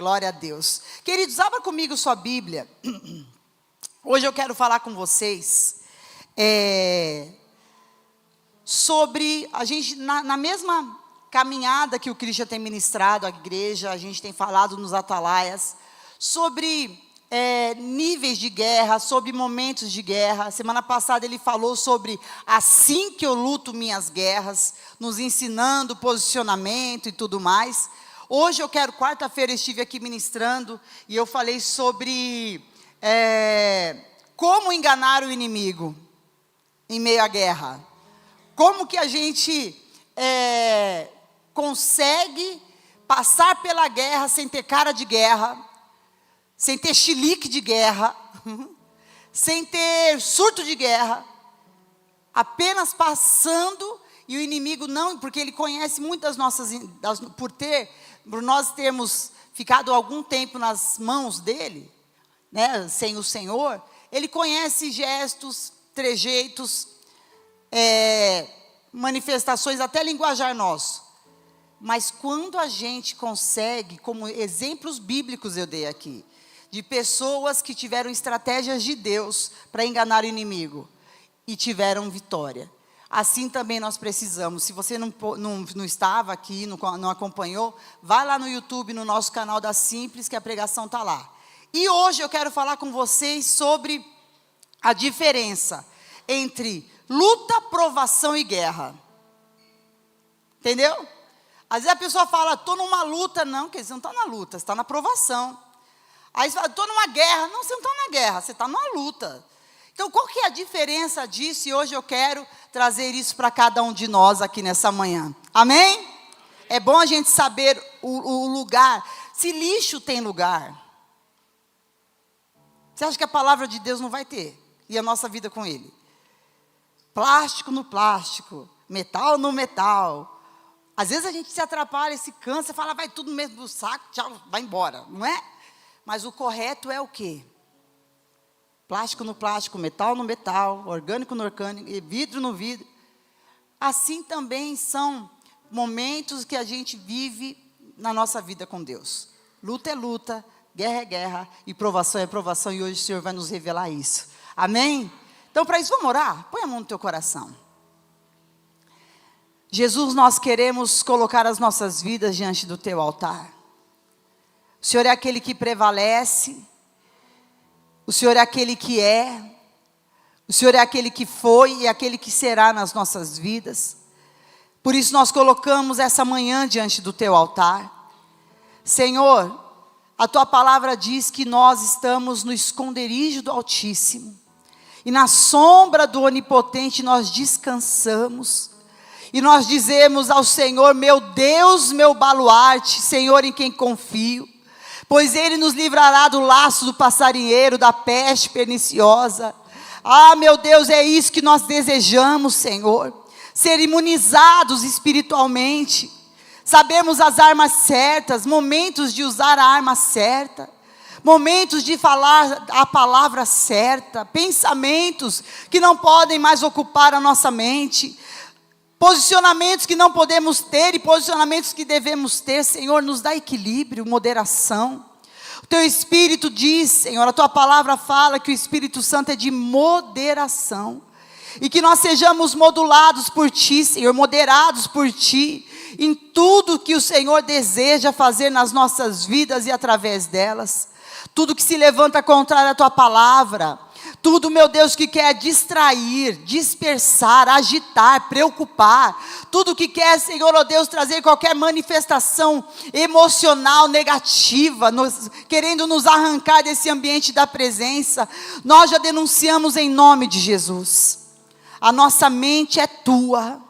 Glória a Deus. Queridos, abra comigo sua Bíblia. Hoje eu quero falar com vocês sobre a gente, na mesma caminhada que o Christian tem ministrado à igreja, a gente tem falado nos atalaias, sobre níveis de guerra, sobre momentos de guerra. Semana passada ele falou sobre assim que eu luto minhas guerras, nos ensinando posicionamento e tudo mais. Hoje eu quero, quarta-feira eu estive aqui ministrando e eu falei sobre como enganar o inimigo em meio à guerra. Como que a gente consegue passar pela guerra sem ter cara de guerra, sem ter chilique de guerra, sem ter surto de guerra, apenas passando e o inimigo não, porque ele conhece muitas nossas, por nós termos ficado algum tempo nas mãos dele, né, sem o Senhor, ele conhece gestos, trejeitos, manifestações, até linguajar nosso. Mas quando a gente consegue, como exemplos bíblicos eu dei aqui, de pessoas que tiveram estratégias de Deus para enganar o inimigo e tiveram vitória. Assim também nós precisamos. Se você não estava aqui, não acompanhou, vai lá no YouTube, no nosso canal da Simples, que a pregação está lá. E hoje eu quero falar com vocês sobre a diferença entre luta, provação e guerra. Entendeu? Às vezes a pessoa fala, estou numa luta. Não, quer dizer, você não está na luta, você está na provação. Aí você fala, estou numa guerra. Não, você não está na guerra, você está numa luta. Então, qual que é a diferença disso? E hoje eu quero trazer isso para cada um de nós aqui nessa manhã. Amém? É bom a gente saber o lugar. Se lixo tem lugar, você acha que a palavra de Deus não vai ter? E a nossa vida com ele? Plástico no plástico, metal no metal. Às vezes a gente se atrapalha, se cansa, fala, vai tudo no mesmo saco, tchau, vai embora, não é? Mas o correto é o quê? Plástico no plástico, metal no metal, orgânico no orgânico, vidro no vidro. Assim também são momentos que a gente vive na nossa vida com Deus. Luta é luta, guerra é guerra, e provação é provação, e hoje o Senhor vai nos revelar isso. Amém? Então, para isso, vamos orar? Põe a mão no teu coração. Jesus, nós queremos colocar as nossas vidas diante do teu altar. O Senhor é aquele que prevalece. O Senhor é aquele que é. O Senhor é aquele que foi e aquele que será nas nossas vidas. Por isso nós colocamos essa manhã diante do teu altar. Senhor, a tua palavra diz que nós estamos no esconderijo do Altíssimo. E na sombra do Onipotente nós descansamos. E nós dizemos ao Senhor, meu Deus, meu baluarte, Senhor em quem confio. Pois Ele nos livrará do laço do passarinheiro, da peste perniciosa. Ah, meu Deus, é isso que nós desejamos, Senhor. Ser imunizados espiritualmente. Sabemos as armas certas, momentos de usar a arma certa. Momentos de falar a palavra certa. Pensamentos que não podem mais ocupar a nossa mente. Posicionamentos que não podemos ter e posicionamentos que devemos ter. Senhor, nos dá equilíbrio, moderação. O teu Espírito diz, Senhor, a tua palavra fala que o Espírito Santo é de moderação. E que nós sejamos modulados por ti, Senhor, moderados por ti, em tudo que o Senhor deseja fazer nas nossas vidas e através delas. Tudo que se levanta contrário à tua palavra. Tudo, meu Deus, que quer distrair, dispersar, agitar, preocupar. Tudo que quer, Senhor, oh Deus, trazer qualquer manifestação emocional negativa, querendo nos arrancar desse ambiente da presença. Nós já denunciamos em nome de Jesus. A nossa mente é tua.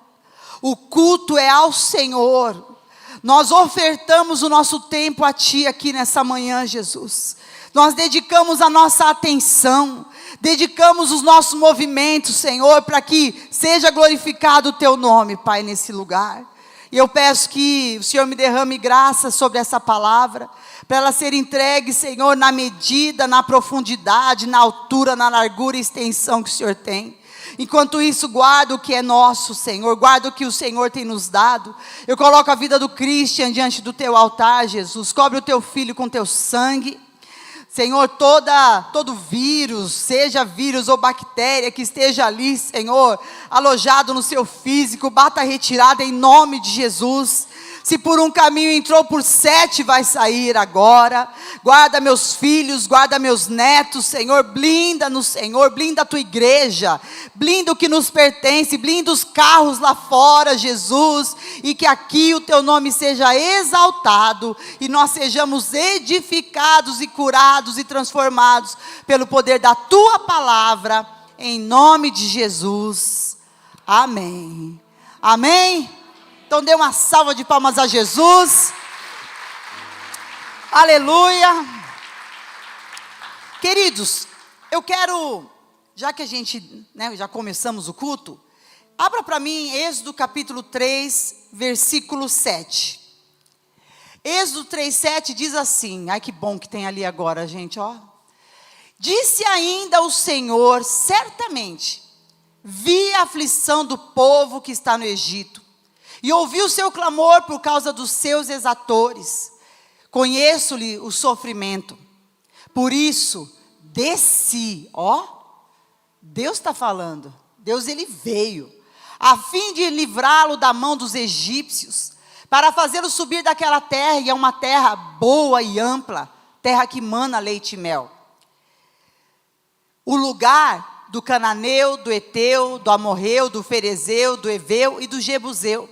O culto é ao Senhor. Nós ofertamos o nosso tempo a ti aqui nessa manhã, Jesus. Nós dedicamos a nossa atenção. Dedicamos os nossos movimentos, Senhor, para que seja glorificado o teu nome, Pai, nesse lugar. E eu peço que o Senhor me derrame graça sobre essa palavra, para ela ser entregue, Senhor, na medida, na profundidade, na altura, na largura e extensão que o Senhor tem. Enquanto isso, guarda o que é nosso, Senhor. Guarda o que o Senhor tem nos dado. Eu coloco a vida do Christian diante do teu altar, Jesus. Cobre o teu filho com teu sangue. Senhor, todo vírus, seja vírus ou bactéria que esteja ali, Senhor, alojado no seu físico, bata retirada em nome de Jesus. Se por um caminho entrou, por 7 vai sair agora. Guarda meus filhos, guarda meus netos, Senhor. Blinda-nos, Senhor. Blinda a tua igreja. Blinda o que nos pertence. Blinda os carros lá fora, Jesus. E que aqui o teu nome seja exaltado. E nós sejamos edificados e curados e transformados pelo poder da tua palavra. Em nome de Jesus. Amém. Amém. Então dê uma salva de palmas a Jesus. Aleluia. Queridos, eu quero, já que a gente, já começamos o culto, abra para mim Êxodo capítulo 3, versículo 7. Êxodo 3, 7 diz assim, ai que bom que tem ali agora, gente, ó. Disse ainda o Senhor, certamente, vi a aflição do povo que está no Egito, e ouvi o seu clamor por causa dos seus exatores. Conheço-lhe o sofrimento. Por isso, desci. Ó, Deus está falando. Deus, ele veio. A fim de livrá-lo da mão dos egípcios. Para fazê-lo subir daquela terra. E é uma terra boa e ampla. Terra que mana leite e mel. O lugar do cananeu, do eteu, do amorreu, do ferezeu, do eveu e do jebuseu.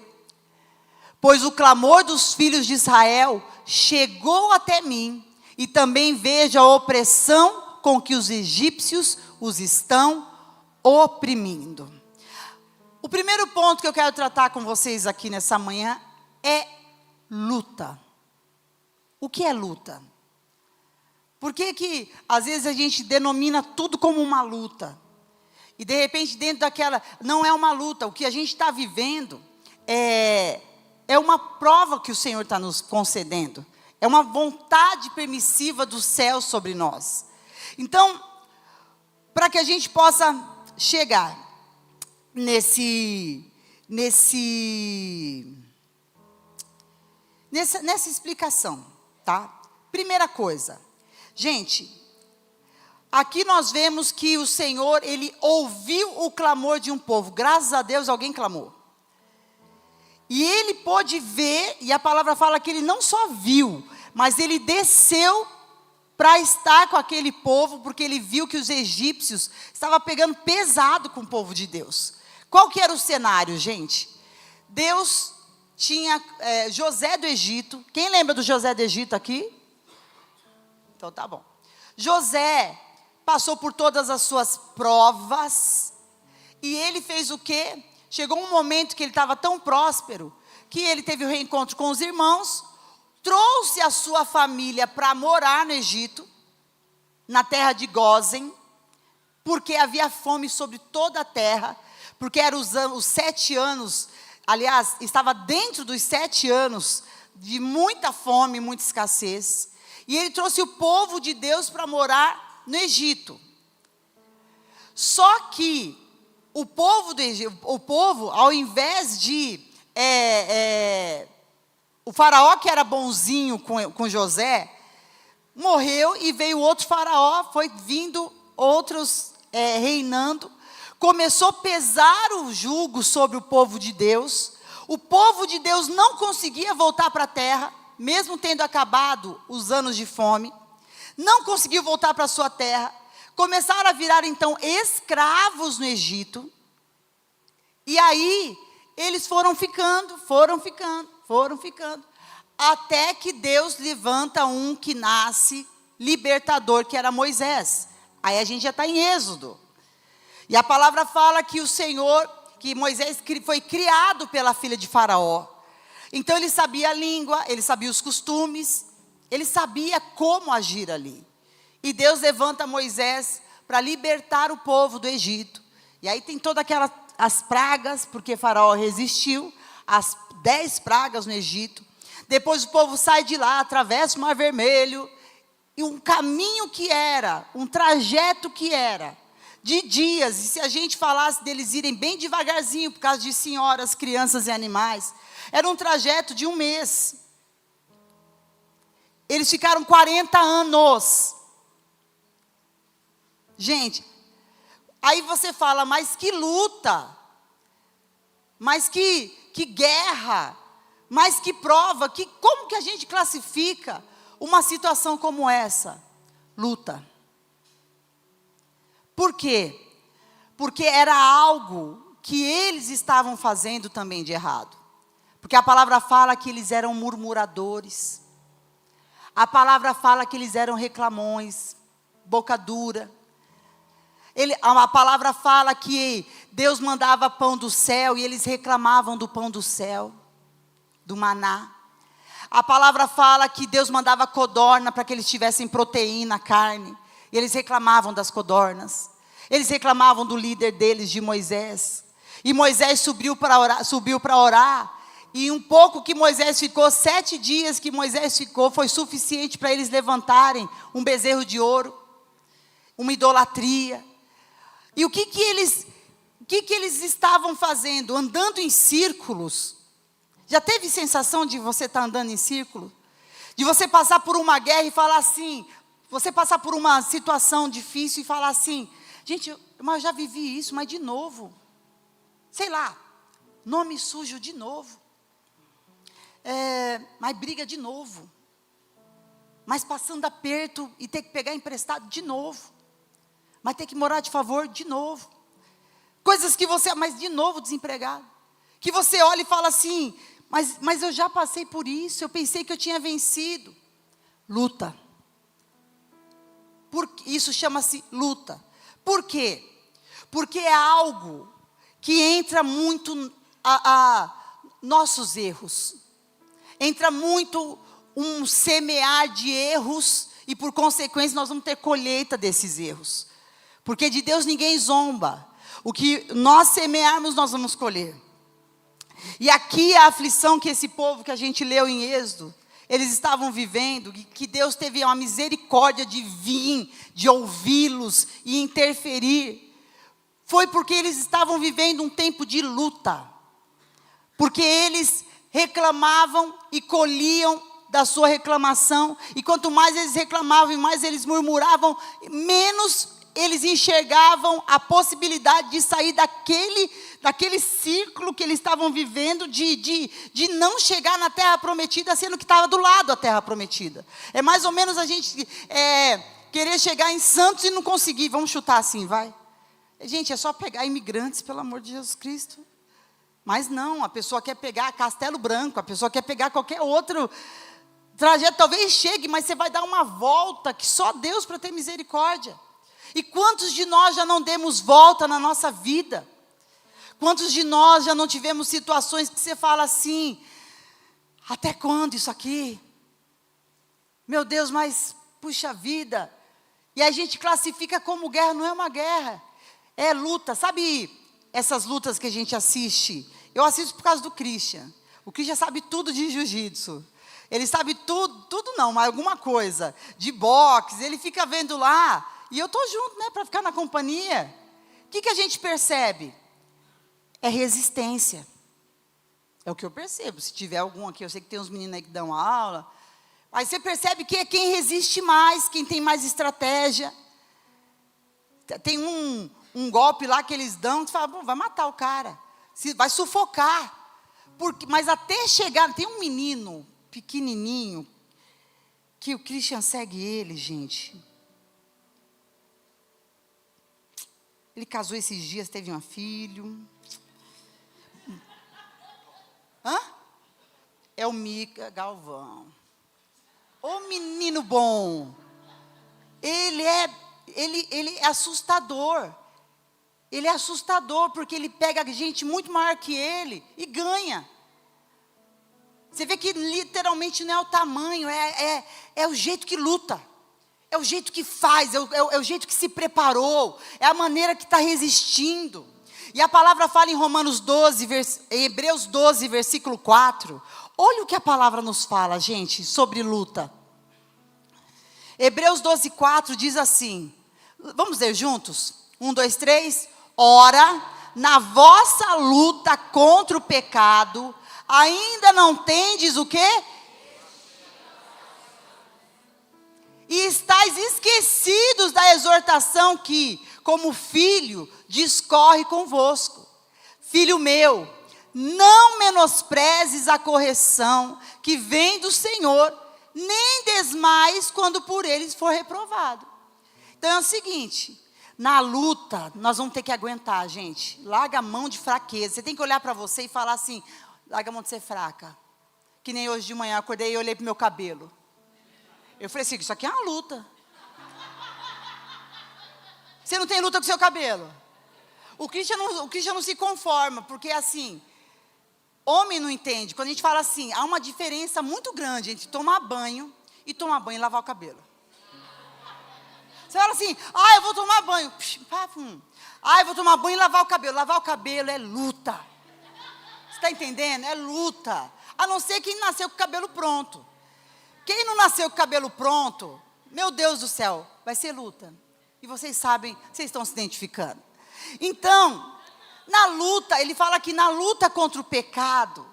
Pois o clamor dos filhos de Israel chegou até mim, e também vejo a opressão com que os egípcios os estão oprimindo. O primeiro ponto que eu quero tratar com vocês aqui nessa manhã é luta. O que é luta? Por que às vezes a gente denomina tudo como uma luta? E de repente dentro daquela, não é uma luta, o que a gente está vivendo é uma prova que o Senhor está nos concedendo. É uma vontade permissiva do céu sobre nós. Então, para que a gente possa chegar nessa explicação, tá? Primeira coisa, gente, aqui nós vemos que o Senhor, ele ouviu o clamor de um povo. Graças a Deus alguém clamou. E ele pôde ver, e a palavra fala que ele não só viu, mas ele desceu para estar com aquele povo, porque ele viu que os egípcios estavam pegando pesado com o povo de Deus. Qual que era o cenário, gente? Deus tinha José do Egito. Quem lembra do José do Egito aqui? Então tá bom. José passou por todas as suas provas, e ele fez o quê? Chegou um momento que ele estava tão próspero, que ele teve o reencontro com os irmãos, trouxe a sua família para morar no Egito, na terra de Gósen, porque havia fome sobre toda a terra, porque eram os 7 anos, aliás, estava dentro dos 7 anos de muita fome, muita escassez, e ele trouxe o povo de Deus para morar no Egito. Só que o povo, ao invés de o faraó, que era bonzinho com José, morreu, e veio outro faraó, foi vindo outros reinando, começou a pesar o jugo sobre o povo de Deus. O povo de Deus não conseguia voltar para a terra, mesmo tendo acabado os anos de fome, não conseguiu voltar para a sua terra. Começaram a virar então escravos no Egito, e aí eles foram ficando, até que Deus levanta um que nasce libertador, que era Moisés. Aí a gente já está em Êxodo, e a palavra fala que o Senhor, que Moisés foi criado pela filha de Faraó, então ele sabia a língua, ele sabia os costumes, ele sabia como agir ali. E Deus levanta Moisés para libertar o povo do Egito. E aí tem todas as pragas, porque Faraó resistiu, as 10 pragas no Egito. Depois o povo sai de lá, atravessa o Mar Vermelho, e um caminho que era, um trajeto que era, de dias. E se a gente falasse deles irem bem devagarzinho, por causa de senhoras, crianças e animais, era um trajeto de 1 mês. Eles ficaram 40 anos. Gente, aí você fala, mas que luta, mas que guerra, mas que prova, como que a gente classifica uma situação como essa? Luta. Por quê? Porque era algo que eles estavam fazendo também de errado. Porque a palavra fala que eles eram murmuradores. A palavra fala que eles eram reclamões, boca dura. A palavra fala que Deus mandava pão do céu e eles reclamavam do pão do céu, do maná. A palavra fala que Deus mandava codorna para que eles tivessem proteína, carne. E eles reclamavam das codornas. Eles reclamavam do líder deles, de Moisés. E Moisés subiu para orar. E um pouco que Moisés ficou, 7 dias que Moisés ficou, foi suficiente para eles levantarem um bezerro de ouro, uma idolatria. E o que eles estavam fazendo? Andando em círculos. Já teve sensação de você estar andando em círculo? De você passar por uma guerra e falar assim, você passar por uma situação difícil e falar assim, gente, mas eu já vivi isso, mas de novo. Sei lá, nome sujo de novo. Mas briga de novo. Mas passando aperto e ter que pegar emprestado de novo. Mas ter que morar de favor de novo. Coisas que você, mas de novo desempregado. Que você olha e fala assim, mas eu já passei por isso, eu pensei que eu tinha vencido. Luta. Isso chama-se luta. Por quê? Porque é algo que entra muito a nossos erros. Entra muito um semear de erros e por consequência nós vamos ter colheita desses erros. Porque de Deus ninguém zomba. O que nós semearmos nós vamos colher. E aqui a aflição que esse povo que a gente leu em Êxodo, eles estavam vivendo, que Deus teve uma misericórdia de vir, de ouvi-los e interferir, foi porque eles estavam vivendo um tempo de luta. Porque eles reclamavam e colhiam da sua reclamação, e quanto mais eles reclamavam e mais eles murmuravam, menos eles enxergavam a possibilidade de sair daquele círculo que eles estavam vivendo, de não chegar na terra prometida, sendo que estava do lado da terra prometida. É mais ou menos a gente querer chegar em Santos e não conseguir, vamos chutar assim, vai. Gente, é só pegar imigrantes, pelo amor de Jesus Cristo. Mas não, a pessoa quer pegar Castelo Branco, a pessoa quer pegar qualquer outro trajeto, talvez chegue, mas você vai dar uma volta, que só Deus para ter misericórdia. E quantos de nós já não demos volta na nossa vida? Quantos de nós já não tivemos situações que você fala assim, até quando isso aqui? Meu Deus, mas puxa vida. E a gente classifica como guerra, não é uma guerra, é luta. Sabe essas lutas que a gente assiste? Eu assisto por causa do Christian. O Christian sabe tudo de jiu-jitsu. Ele sabe tudo não, mas alguma coisa. De boxe, ele fica vendo lá. E eu estou junto, né, para ficar na companhia. O que a gente percebe? É resistência. É o que eu percebo. Se tiver algum aqui, eu sei que tem uns meninos aí que dão aula. Aí você percebe que é quem resiste mais, quem tem mais estratégia. Tem um golpe lá que eles dão, que fala, bom, vai matar o cara. Vai sufocar. Mas até chegar, tem um menino pequenininho, que o Christian segue ele, gente. Ele casou esses dias, teve um filho. É o Mica Galvão. Ô menino bom. Ele é assustador. Ele é assustador porque ele pega gente muito maior que ele e ganha. Você vê que literalmente não é o tamanho, é o jeito que luta. É o jeito que faz, é o jeito que se preparou, é a maneira que está resistindo. E a palavra fala em Hebreus 12, versículo 4. Olha o que a palavra nos fala, gente, sobre luta. Hebreus 12, 4 diz assim, vamos ler juntos? Um, dois, três. Ora, na vossa luta contra o pecado, ainda não tendes o quê? E estáis esquecidos da exortação que, como filho, discorre convosco. Filho meu, não menosprezes a correção que vem do Senhor, nem desmaies quando por eles for reprovado. Então é o seguinte, na luta, nós vamos ter que aguentar, gente. Larga a mão de fraqueza. Você tem que olhar para você e falar assim, larga a mão de ser fraca. Que nem hoje de manhã, eu acordei e olhei para o meu cabelo. Eu falei assim, isso aqui é uma luta. Você não tem luta com o seu cabelo? O Christian não se conforma, porque assim, homem não entende. Quando a gente fala assim, há uma diferença muito grande entre tomar banho e lavar o cabelo. Você fala assim, eu vou tomar banho. Eu vou tomar banho e lavar o cabelo. Lavar o cabelo é luta. Você está entendendo? É luta. A não ser quem nasceu com o cabelo pronto. Quem não nasceu com o cabelo pronto, meu Deus do céu, vai ser luta. E vocês sabem, vocês estão se identificando. Então, na luta, ele fala que na luta contra o pecado,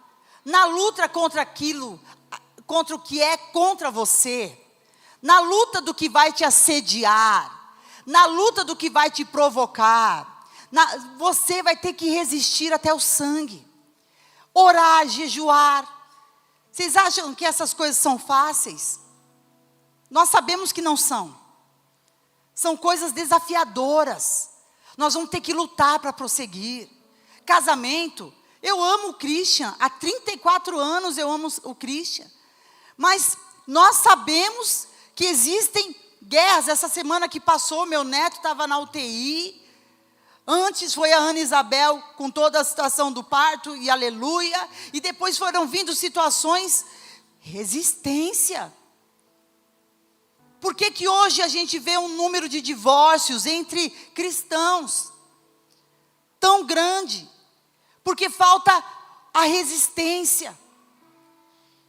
na luta contra aquilo, contra o que é contra você, na luta do que vai te assediar, na luta do que vai te provocar, você vai ter que resistir até o sangue, orar, jejuar. Vocês acham que essas coisas são fáceis? Nós sabemos que não são. São coisas desafiadoras. Nós vamos ter que lutar para prosseguir. Casamento, eu amo o Christian. Há 34 anos eu amo o Christian. Mas nós sabemos que existem guerras. Essa semana que passou, meu neto estava na UTI. Antes foi a Ana Isabel com toda a situação do parto e aleluia. E depois foram vindo situações, resistência. Por que que hoje a gente vê um número de divórcios entre cristãos tão grande? Porque falta a resistência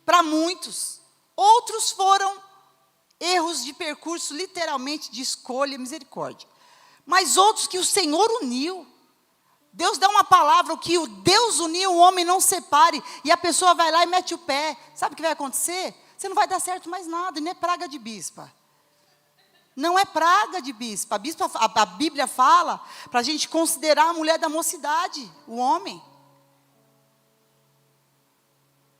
para muitos. Outros foram erros de percurso, literalmente de escolha, misericórdia. Mas outros que o Senhor uniu. Deus dá uma palavra, o que o Deus uniu, o homem não separe. E a pessoa vai lá e mete o pé. Sabe o que vai acontecer? Você não vai dar certo mais nada, e não é praga de bispa. Não é praga de bispa. A Bíblia fala para a gente considerar a mulher da mocidade, o homem.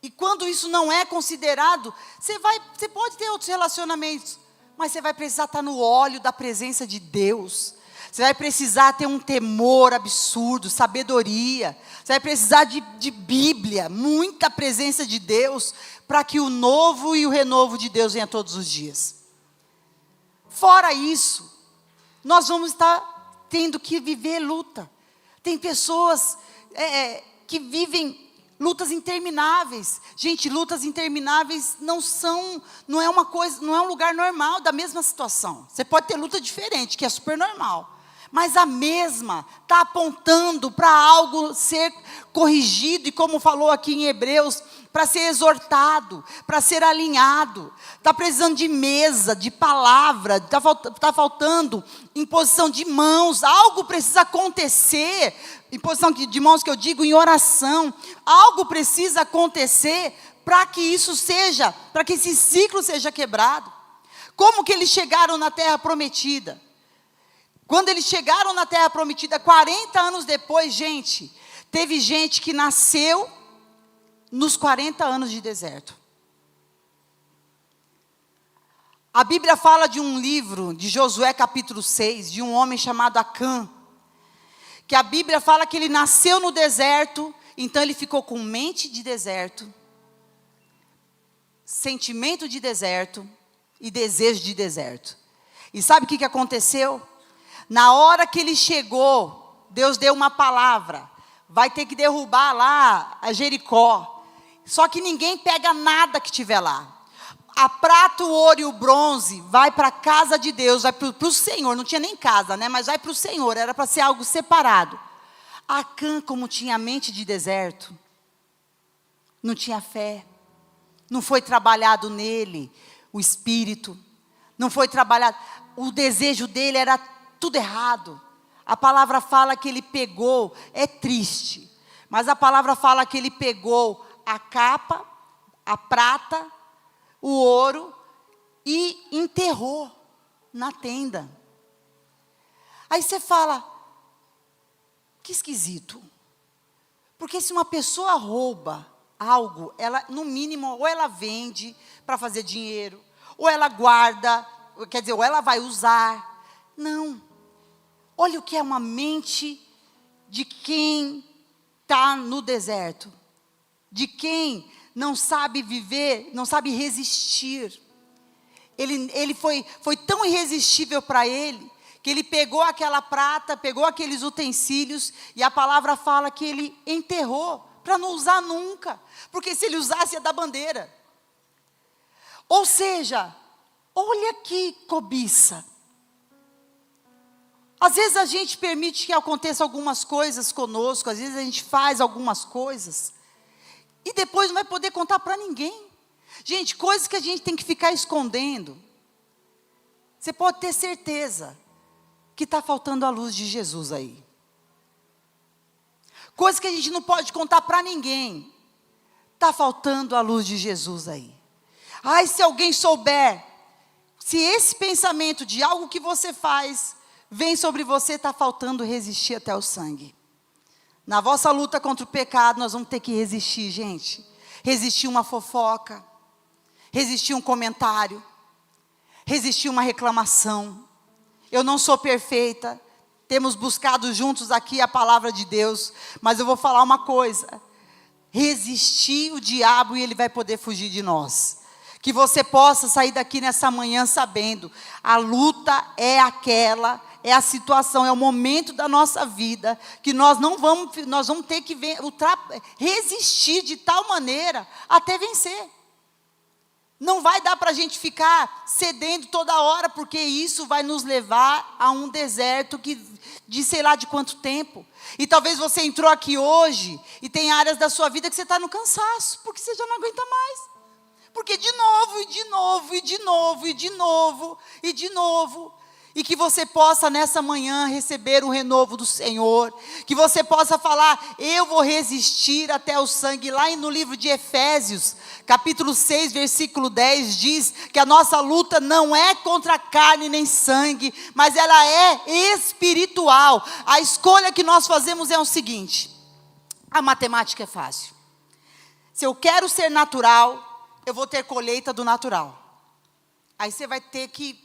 E quando isso não é considerado, você pode ter outros relacionamentos, mas você vai precisar estar no óleo da presença de Deus. Você vai precisar ter um temor absurdo, sabedoria. Você vai precisar de Bíblia, muita presença de Deus, para que o novo e o renovo de Deus venha todos os dias. Fora isso, nós vamos estar tendo que viver luta. Tem pessoas que vivem lutas intermináveis. Gente, lutas intermináveis não é uma coisa, não é um lugar normal da mesma situação. Você pode ter luta diferente, que é super normal. Mas a mesma está apontando para algo ser corrigido, e como falou aqui em Hebreus, para ser exortado, para ser alinhado. Está precisando de mesa, de palavra, está faltando imposição de mãos, algo precisa acontecer, imposição de mãos que eu digo em oração, algo precisa acontecer para que isso seja, para que esse ciclo seja quebrado. Como que eles chegaram na terra prometida? Quando eles chegaram na terra prometida, 40 anos depois, gente, teve gente que nasceu nos 40 anos de deserto. A Bíblia fala de um livro, de Josué capítulo 6, de um homem chamado Acã, que a Bíblia fala que ele nasceu no deserto, então ele ficou com mente de deserto, sentimento de deserto e desejo de deserto. E sabe o que aconteceu? Na hora que ele chegou, Deus deu uma palavra, vai ter que derrubar lá a Jericó. Só que ninguém pega nada que tiver lá. A prata, o ouro e o bronze vai para a casa de Deus, vai para o Senhor. Não tinha nem casa, né? Mas vai para o Senhor, era para ser algo separado. Acã, como tinha mente de deserto, não tinha fé, não foi trabalhado nele o espírito, não foi trabalhado, o desejo dele era tudo errado. a palavra fala que ele pegou, é triste, mas a palavra fala que ele pegou a capa, a prata, o ouro e enterrou na tenda. Aí você fala, que esquisito. Porque se uma pessoa rouba algo, ela, no mínimo, ou ela vende para fazer dinheiro, ou ela guarda, quer dizer, ou ela vai usar. Não. Olha o que é uma mente de quem está no deserto. De quem não sabe viver, não sabe resistir. Ele foi tão irresistível para ele, que ele pegou aquela prata, pegou aqueles utensílios, e a palavra fala que ele enterrou, para não usar nunca. Porque se ele usasse, ia dar bandeira. Ou seja, olha que cobiça. Às vezes a gente permite que aconteça algumas coisas conosco, às vezes a gente faz algumas coisas, e depois não vai poder contar para ninguém. Gente, coisas que a gente tem que ficar escondendo. Você pode ter certeza que está faltando a luz de Jesus aí. Coisas que a gente não pode contar para ninguém. Está faltando a luz de Jesus aí. Ai, se alguém souber, se esse pensamento de algo que você faz vem sobre você, está faltando resistir até o sangue. Na vossa luta contra o pecado, nós vamos ter que resistir, gente. Resistir uma fofoca, resistir um comentário, resistir uma reclamação. Eu não sou perfeita, temos buscado juntos aqui a palavra de Deus, mas eu vou falar uma coisa: resistir o diabo e ele vai poder fugir de nós. Que você possa sair daqui nessa manhã sabendo, a luta é aquela, é a situação, é o momento da nossa vida, que nós vamos ter que resistir de tal maneira até vencer. Não vai dar para a gente ficar cedendo toda hora, porque isso vai nos levar a um deserto de sei lá de quanto tempo. E talvez você entrou aqui hoje e tem áreas da sua vida que você está no cansaço, porque você já não aguenta mais. Porque de novo, e de novo, e de novo, e de novo, e de novo. E que você possa nessa manhã receber o renovo do Senhor. Que você possa falar, eu vou resistir até o sangue. Lá no livro de Efésios, capítulo 6, versículo 10, diz que a nossa luta não é contra carne nem sangue, mas ela é espiritual. A escolha que nós fazemos é o seguinte: a matemática é fácil. Se eu quero ser natural, eu vou ter colheita do natural. Aí você vai ter que,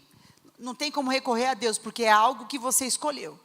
não tem como recorrer a Deus, porque é algo que você escolheu.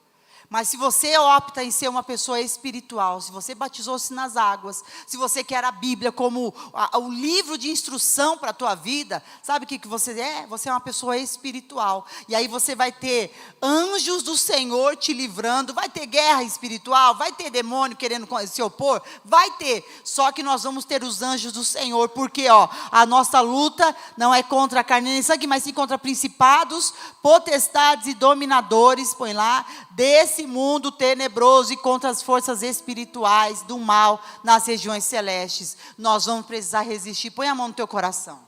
Mas se você opta em ser uma pessoa espiritual, se você batizou-se nas águas, se você quer a Bíblia como o livro de instrução para a tua vida, sabe o que você é? Você é uma pessoa espiritual. E aí você vai ter anjos do Senhor te livrando, vai ter guerra espiritual, vai ter demônio querendo se opor, vai ter. Só que nós vamos ter os anjos do Senhor, porque a nossa luta não é contra a carne nem sangue, mas sim contra principados, potestades e dominadores, põe lá, desse mundo tenebroso e contra as forças espirituais do mal nas regiões celestes. Nós vamos precisar resistir. Põe a mão no teu coração.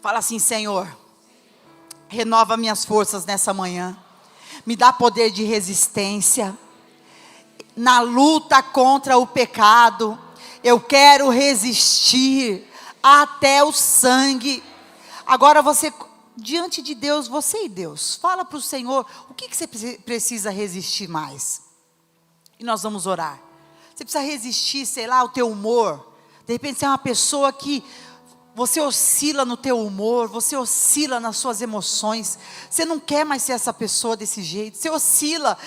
Fala assim: Senhor, renova minhas forças nessa manhã. Me dá poder de resistência. Na luta contra o pecado, eu quero resistir até o sangue. Agora você, diante de Deus, você e Deus, fala para o Senhor, o que você precisa resistir mais? E nós vamos orar. Você precisa resistir, sei lá, o teu humor. De repente você é uma pessoa que você oscila no teu humor, você oscila nas suas emoções. Você não quer mais ser essa pessoa desse jeito. Você oscila,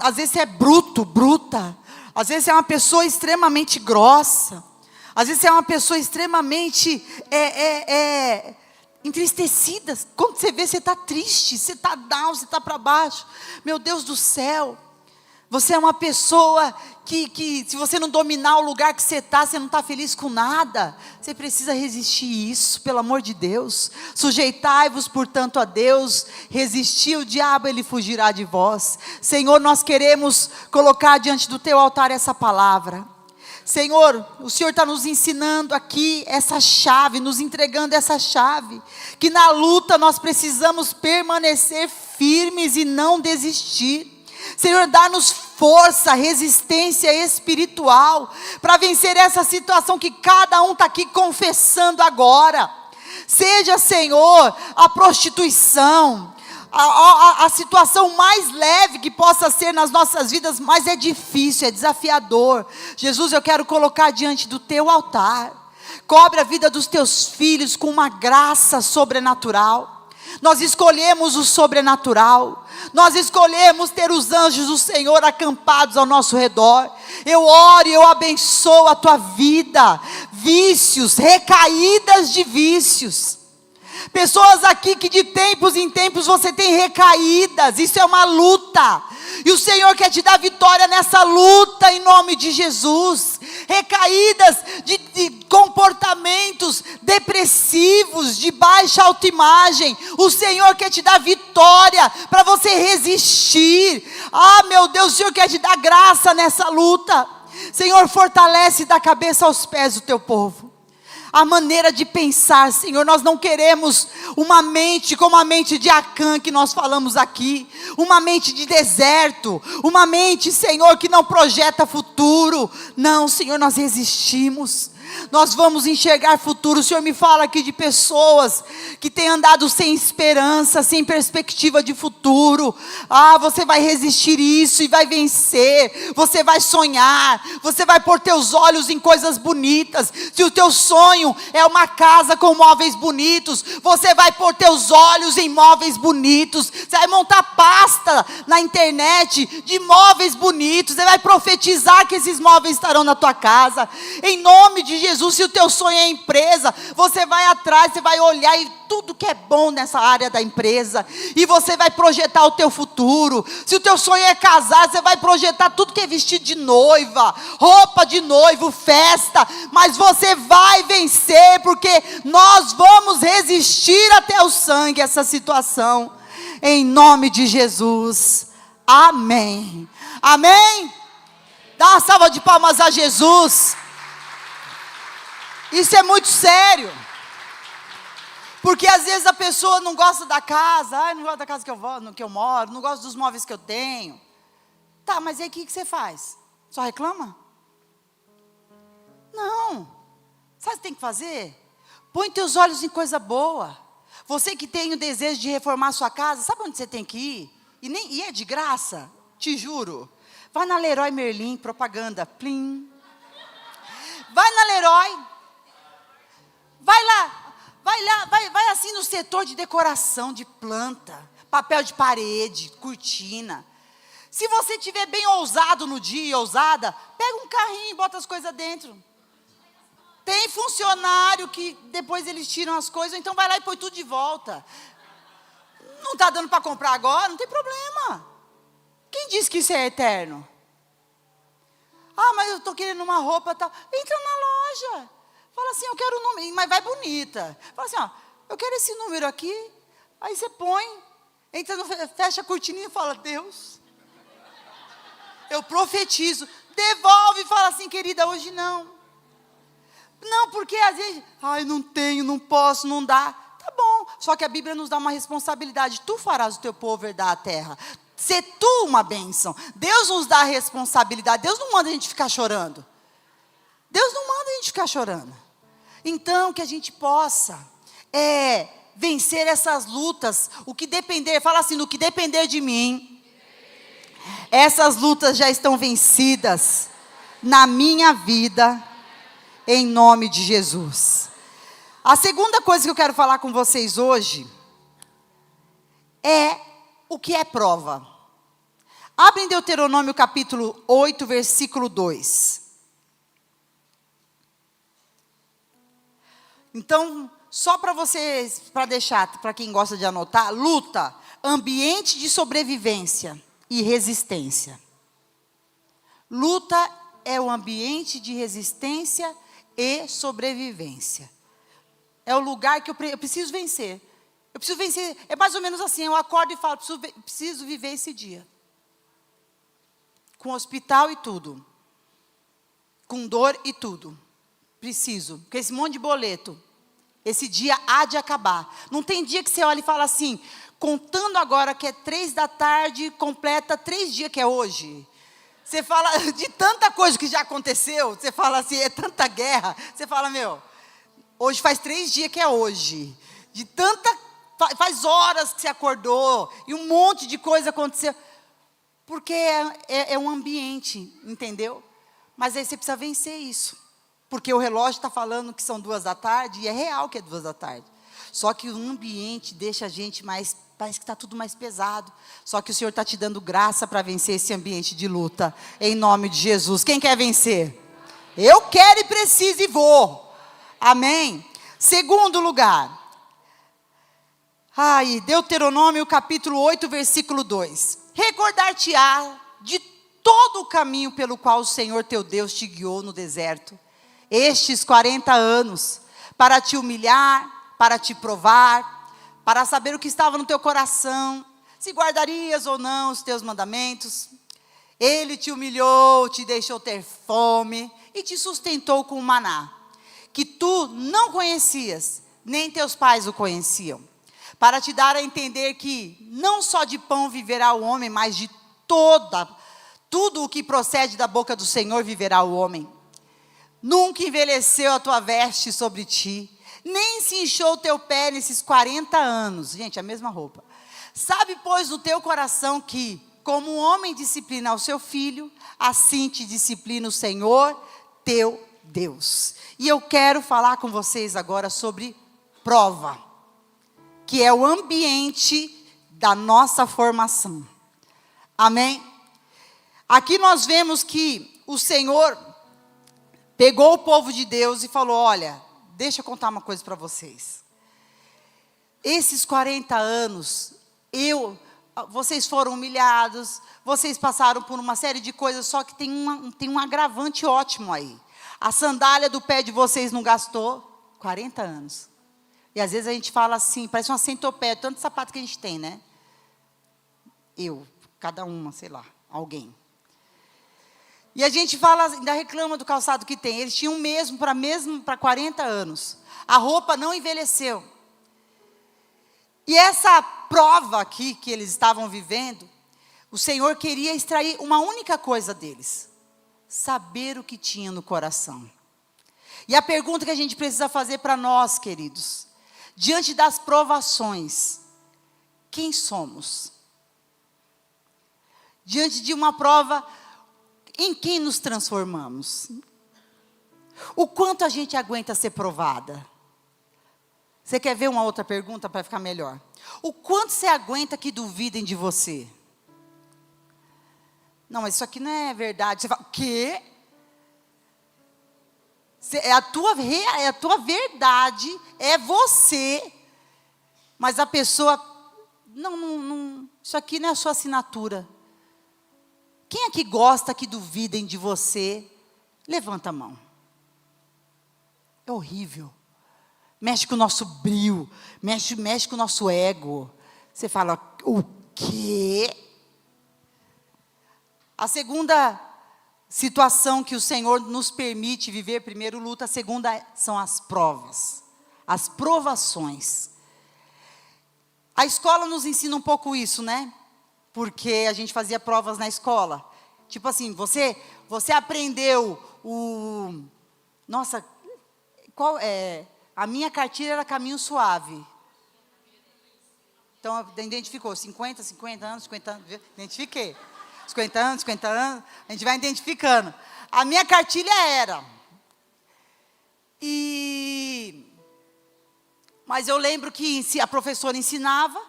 às vezes você é bruta. Às vezes você é uma pessoa extremamente grossa. Às vezes você é uma pessoa extremamente entristecida. Quando você vê, você está triste, você está down, você está para baixo. Meu Deus do céu. Você é uma pessoa que se você não dominar o lugar que você não está feliz com nada. Você precisa resistir isso, pelo amor de Deus. Sujeitai-vos, portanto, a Deus. Resistir o diabo, ele fugirá de vós. Senhor, nós queremos colocar diante do teu altar essa palavra. Senhor, o Senhor está nos ensinando aqui essa chave, nos entregando essa chave, que na luta nós precisamos permanecer firmes e não desistir. Senhor, dá-nos força, resistência espiritual, para vencer essa situação que cada um está aqui confessando agora. Seja, Senhor, a prostituição, a situação mais leve que possa ser nas nossas vidas, mas é difícil, é desafiador. Jesus, eu quero colocar diante do teu altar. Cobre a vida dos teus filhos com uma graça sobrenatural. Nós escolhemos o sobrenatural. Nós escolhemos ter os anjos do Senhor acampados ao nosso redor. Eu oro e eu abençoo a tua vida. Vícios, recaídas de vícios. Pessoas aqui que de tempos em tempos você tem recaídas. Isso é uma luta. E o Senhor quer te dar vitória nessa luta em nome de Jesus. Recaídas de comportamentos depressivos, de baixa autoimagem. O Senhor quer te dar vitória para você resistir. Ah, meu Deus, o Senhor quer te dar graça nessa luta. Senhor, fortalece da cabeça aos pés o teu povo. A maneira de pensar, Senhor, nós não queremos uma mente como a mente de Acã que nós falamos aqui, uma mente de deserto, uma mente, Senhor, que não projeta futuro. Não, Senhor, nós resistimos. Nós vamos enxergar futuro. O Senhor me fala aqui de pessoas que têm andado sem esperança, sem perspectiva de futuro. Ah, você vai resistir isso e vai vencer. Você vai sonhar. Você vai pôr teus olhos em coisas bonitas. Se o teu sonho é uma casa com móveis bonitos, você vai pôr teus olhos em móveis bonitos. Você vai montar pasta na internet de móveis bonitos. Você vai profetizar que esses móveis estarão na tua casa. Em nome de Jesus, se o teu sonho é empresa, você vai atrás, você vai olhar e tudo que é bom nessa área da empresa, e você vai projetar o teu futuro. Se o teu sonho é casar, você vai projetar tudo que é vestido de noiva, roupa de noivo, festa, mas você vai vencer, porque nós vamos resistir até o sangue, essa situação, em nome de Jesus, amém, amém. Dá uma salva de palmas a Jesus. Isso é muito sério, porque às vezes a pessoa não gosta da casa, não gosta da casa que eu moro, não gosta dos móveis que eu tenho. Tá, mas aí o que você faz? Só reclama? Não. Sabe o que tem que fazer? Põe teus olhos em coisa boa. Você que tem o desejo de reformar sua casa, sabe onde você tem que ir? E é de graça, te juro. Vai na Leroy Merlin, propaganda, plim. Vai na Leroy. Vai assim no setor de decoração, de planta, papel de parede, cortina. Se você estiver bem ousado no dia, ousada, pega um carrinho e bota as coisas dentro. Tem funcionário que depois eles tiram as coisas, então vai lá e põe tudo de volta. Não está dando para comprar agora, não tem problema. Quem disse que isso é eterno? Ah, mas eu estou querendo uma roupa e tal. Entra na loja. Fala assim, eu quero o número, mas vai bonita. Fala assim, ó, eu quero esse número aqui. Aí você põe, entra fecha a cortininha e fala, Deus, eu profetizo. Devolve e fala assim, querida, hoje não. Não, porque às vezes, ai, não tenho, não posso, não dá. Tá bom, só que a Bíblia nos dá uma responsabilidade. Tu farás o teu povo herdar a terra. Ser tu uma bênção. Deus nos dá a responsabilidade. Deus não manda a gente ficar chorando. Deus não manda a gente ficar chorando. Então, que a gente possa vencer essas lutas, o que depender, fala assim, no que depender de mim, essas lutas já estão vencidas na minha vida, em nome de Jesus. A segunda coisa que eu quero falar com vocês hoje, é o que é prova. Abre em Deuteronômio capítulo 8, versículo 2. Então, só para vocês, para deixar, para quem gosta de anotar, luta, ambiente de sobrevivência e resistência. Luta é o ambiente de resistência e sobrevivência. É o lugar que eu preciso vencer. Eu preciso vencer, é mais ou menos assim, eu acordo e falo, preciso viver esse dia. Com hospital e tudo. com dor e tudo. Preciso, porque esse monte de boleto, esse dia há de acabar. Não tem dia que você olha e fala assim, contando agora que é 3 da tarde, completa 3 dias que é hoje. Você fala de tanta coisa que já aconteceu, você fala assim, é tanta guerra. Você fala, meu, hoje faz 3 dias que é hoje. De tanta, faz horas que você acordou, e um monte de coisa aconteceu. Porque é um ambiente, entendeu? Mas aí você precisa vencer isso. Porque o relógio está falando que são 2 da tarde, e é real que é 2 da tarde. Só que o ambiente deixa a gente mais, parece que está tudo mais pesado. Só que o Senhor está te dando graça para vencer esse ambiente de luta, em nome de Jesus. Quem quer vencer? Eu quero e preciso e vou. Amém? Segundo lugar. Deuteronômio capítulo 8, versículo 2. Recordar-te-á de todo o caminho pelo qual o Senhor teu Deus te guiou no deserto, estes 40 anos, para te humilhar, para te provar, para saber o que estava no teu coração, se guardarias ou não os teus mandamentos. Ele te humilhou, te deixou ter fome e te sustentou com o maná, que tu não conhecias, nem teus pais o conheciam, para te dar a entender que não só de pão viverá o homem, mas de tudo o que procede da boca do Senhor viverá o homem. Nunca envelheceu a tua veste sobre ti, nem se inchou o teu pé nesses 40 anos. Gente, a mesma roupa. Sabe, pois, no teu coração que, como um homem disciplina o seu filho, assim te disciplina o Senhor, teu Deus. E eu quero falar com vocês agora sobre prova, que é o ambiente da nossa formação. Amém? Aqui nós vemos que o Senhor pegou o povo de Deus e falou, olha, deixa eu contar uma coisa para vocês. Esses 40 anos, vocês foram humilhados, vocês passaram por uma série de coisas, só que tem um agravante ótimo aí. A sandália do pé de vocês não gastou 40 anos. E às vezes a gente fala assim, parece uma centopeia, tanto sapato que a gente tem, né? Cada uma, sei lá, alguém. E a gente fala, ainda reclama do calçado que tem. Eles tinham mesmo para 40 anos. A roupa não envelheceu. E essa prova aqui que eles estavam vivendo, o Senhor queria extrair uma única coisa deles: saber o que tinha no coração. E a pergunta que a gente precisa fazer para nós, queridos, diante das provações, quem somos? Diante de uma prova, em quem nos transformamos? O quanto a gente aguenta ser provada? Você quer ver uma outra pergunta para ficar melhor? O quanto você aguenta que duvidem de você? Não, mas isso aqui não é verdade. Você fala, o quê? É a tua verdade, é você. Mas a pessoa, não, isso aqui não é a sua assinatura. Quem é que gosta que duvidem de você? Levanta a mão. É horrível. Mexe com o nosso brio, mexe com o nosso ego. Você fala, o quê? A segunda situação que o Senhor nos permite viver, primeiro luta, a segunda são as provas, as provações. A escola nos ensina um pouco isso, né? Porque a gente fazia provas na escola. Tipo assim, você aprendeu Nossa, a minha cartilha era Caminho Suave. Então, identificou 50 anos, identifiquei. 50 anos, a gente vai identificando. A minha cartilha era. Mas eu lembro que a professora ensinava,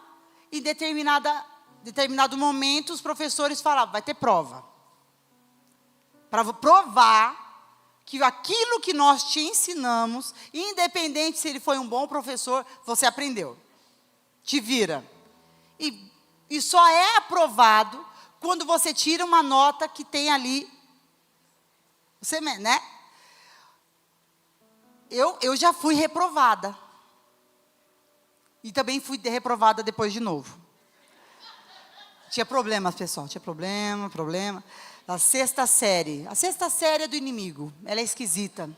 e em determinado momento, os professores falavam, vai ter prova. Para provar que aquilo que nós te ensinamos, independente se ele foi um bom professor, você aprendeu. Te vira. E só é aprovado quando você tira uma nota que tem ali. Você, né? Eu já fui reprovada. E também fui reprovada depois de novo. Tinha problemas, pessoal, tinha problema. A sexta série é do inimigo, ela é esquisita,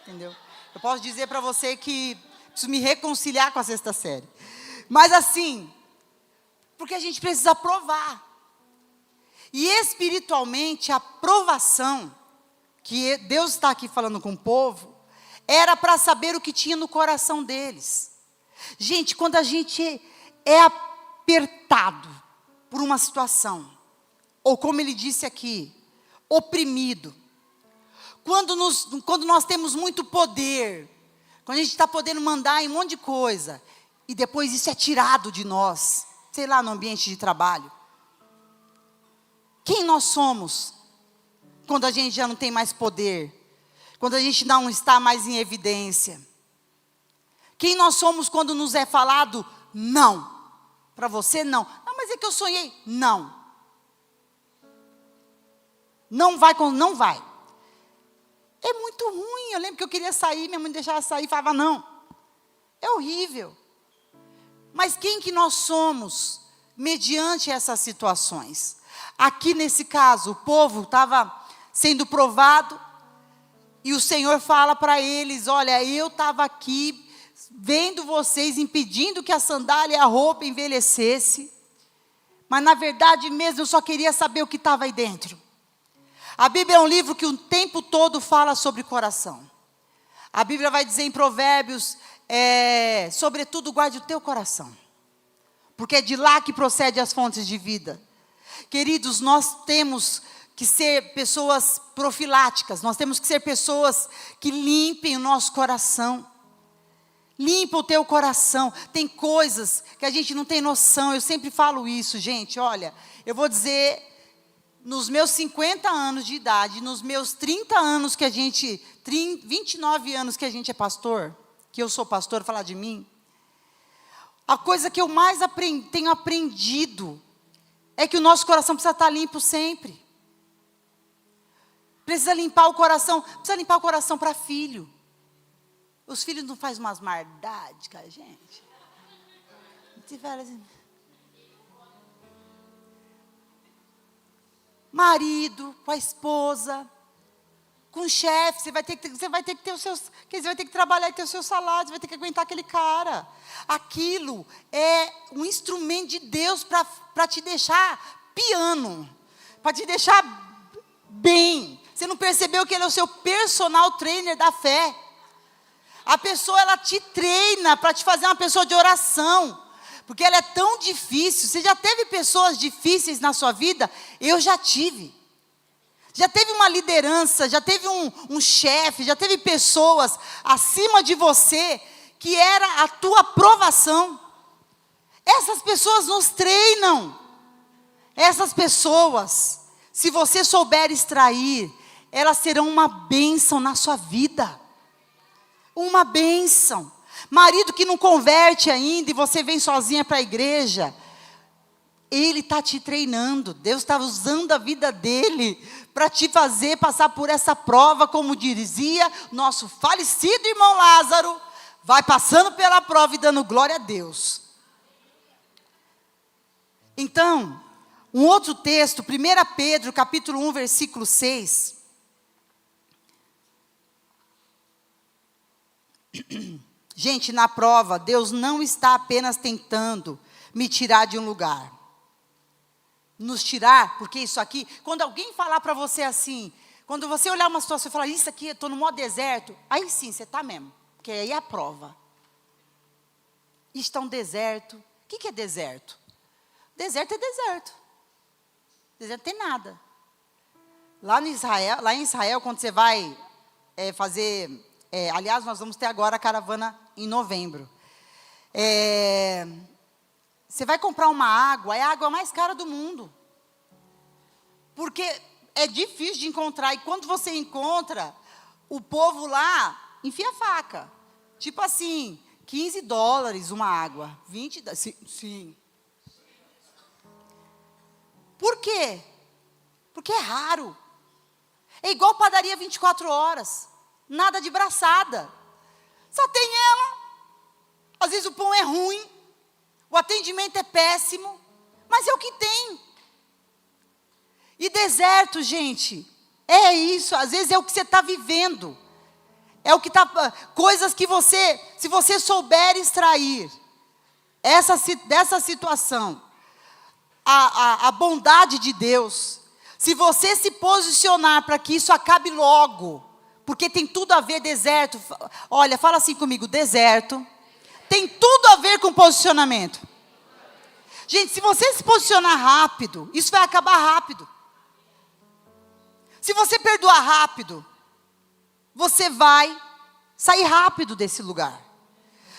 entendeu? Eu posso dizer para você que preciso me reconciliar com a sexta série. Mas assim, porque a gente precisa provar. E espiritualmente, a provação, que Deus está aqui falando com o povo, era para saber o que tinha no coração deles. Gente, quando a gente é apertado por uma situação, ou como ele disse aqui, oprimido, quando nós temos muito poder, quando a gente está podendo mandar em um monte de coisa, e depois isso é tirado de nós, sei lá, no ambiente de trabalho. Quem nós somos quando a gente já não tem mais poder? Quando a gente não está mais em evidência? Quem nós somos quando nos é falado não? Para você não. Ah, mas é que eu sonhei. Não. Não vai. É muito ruim. Eu lembro que eu queria sair, minha mãe deixava sair e falava não. É horrível. Mas quem que nós somos mediante essas situações? Aqui nesse caso, o povo estava sendo provado, e o Senhor fala para eles, olha, eu estava aqui, vendo vocês, impedindo que a sandália e a roupa envelhecesse, mas na verdade mesmo eu só queria saber o que estava aí dentro. A Bíblia é um livro que o tempo todo fala sobre coração. A Bíblia vai dizer em Provérbios, sobretudo guarde o teu coração, porque é de lá que procede as fontes de vida. Queridos, nós temos que ser pessoas profiláticas, nós temos que ser pessoas que limpem o nosso coração. Limpa o teu coração. Tem coisas que a gente não tem noção, eu sempre falo isso, gente, olha, eu vou dizer, nos meus 50 anos de idade, nos meus 30 anos que 29 anos que a gente é pastor, que eu sou pastor, falar de mim, a coisa que eu mais tenho aprendido, é que o nosso coração precisa estar limpo sempre. Precisa limpar o coração para filho. Os filhos não fazem umas maldades com a gente. Marido, com a esposa, com o chefe, você vai ter que ter os seus, você vai ter que trabalhar e ter o seu salário, você vai ter que aguentar aquele cara. Aquilo é um instrumento de Deus para te deixar piano, para te deixar bem. Você não percebeu que ele é o seu personal trainer da fé? A pessoa, ela te treina para te fazer uma pessoa de oração, porque ela é tão difícil. Você já teve pessoas difíceis na sua vida? Eu já tive. Já teve uma liderança, já teve um chefe, já teve pessoas acima de você que era a tua aprovação. Essas pessoas nos treinam. Essas pessoas, se você souber extrair, elas serão uma bênção na sua vida. Uma bênção. Marido que não converte ainda e você vem sozinha para a igreja, ele está te treinando. Deus está usando a vida dele para te fazer passar por essa prova, como dizia nosso falecido irmão Lázaro, vai passando pela prova e dando glória a Deus. Então, um outro texto, 1 Pedro, capítulo 1, versículo 6. Gente, na prova, Deus não está apenas tentando me tirar de um lugar. Nos tirar, porque isso aqui, quando alguém falar para você assim, quando você olhar uma situação e falar, isso aqui, eu estou no modo deserto, aí sim, você está mesmo, porque aí é a prova. Está um deserto. O que é deserto? Deserto é deserto. Deserto não tem nada. Lá em Israel, quando você vai fazer, aliás, nós vamos ter agora a caravana em novembro. Você vai comprar uma água, é a água mais cara do mundo. Porque é difícil de encontrar. E quando você encontra, o povo lá enfia a faca. Tipo assim, $15 uma água. 20, sim. Por quê? Porque é raro. É igual padaria 24 horas. Nada de braçada. Só tem ela. Às vezes o pão é ruim. O atendimento é péssimo, mas é o que tem. E deserto, gente, é isso. Às vezes é o que você está vivendo. É o que está, coisas que você, se você souber extrair dessa situação, a bondade de Deus, se você se posicionar para que isso acabe logo, porque tem tudo a ver, deserto, olha, fala assim comigo, deserto, tem tudo a ver com posicionamento. Gente, se você se posicionar rápido, isso vai acabar rápido. Se você perdoar rápido, você vai sair rápido desse lugar.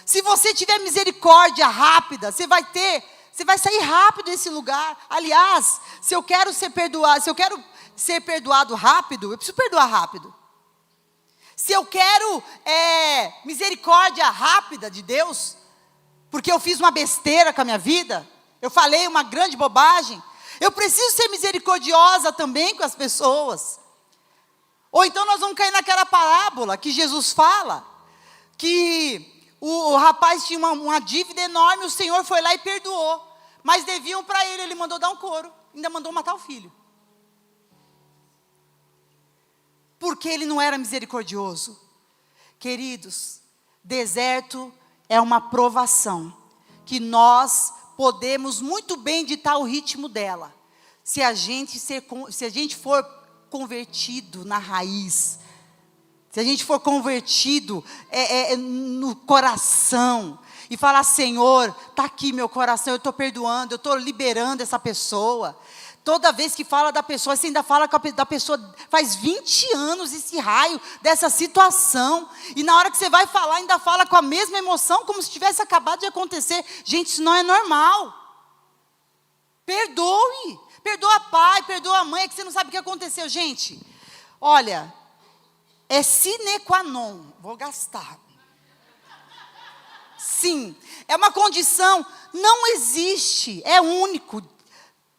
Se você tiver misericórdia rápida, você vai sair rápido desse lugar. Aliás, se eu quero ser perdoado rápido, eu preciso perdoar rápido. Se eu quero misericórdia rápida de Deus, porque eu fiz uma besteira com a minha vida, eu falei uma grande bobagem, eu preciso ser misericordiosa também com as pessoas. Ou então nós vamos cair naquela parábola que Jesus fala, que o rapaz tinha uma dívida enorme, o Senhor foi lá e perdoou, mas deviam para ele mandou dar um couro, ainda mandou matar o filho. Porque ele não era misericordioso. Queridos, deserto é uma provação, que nós podemos muito bem ditar o ritmo dela, se a gente for convertido na raiz, se a gente for convertido no coração, e falar, Senhor, está aqui meu coração, eu estou perdoando, eu estou liberando essa pessoa. Toda vez que fala da pessoa, você ainda fala da pessoa, faz 20 anos esse raio dessa situação, e na hora que você vai falar, ainda fala com a mesma emoção, como se tivesse acabado de acontecer. Gente, isso não é normal. Perdoe, perdoa pai, perdoa mãe, é que você não sabe o que aconteceu. Gente, olha, é sine qua non, vou gastar. Sim, é uma condição, não existe, é único.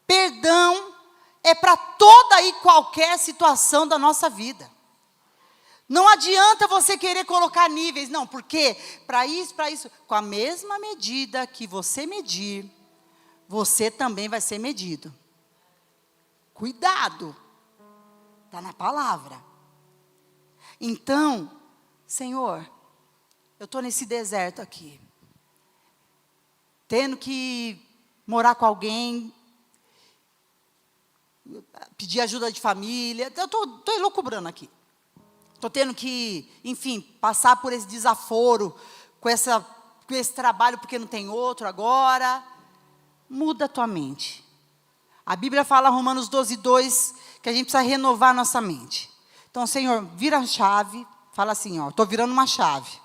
Perdão é para toda e qualquer situação da nossa vida. Não adianta você querer colocar níveis, não, porque para isso, com a mesma medida que você medir, você também vai ser medido. Cuidado, está na palavra. Então, Senhor, eu estou nesse deserto aqui, tendo que morar com alguém, pedir ajuda de família, eu estou elucubrando aqui. Estou tendo que, enfim, passar por esse desaforo, com esse trabalho, porque não tem outro agora. Muda a tua mente. A Bíblia fala, Romanos 12:2, que a gente precisa renovar a nossa mente. Então, Senhor, vira a chave, fala assim, ó, estou virando uma chave.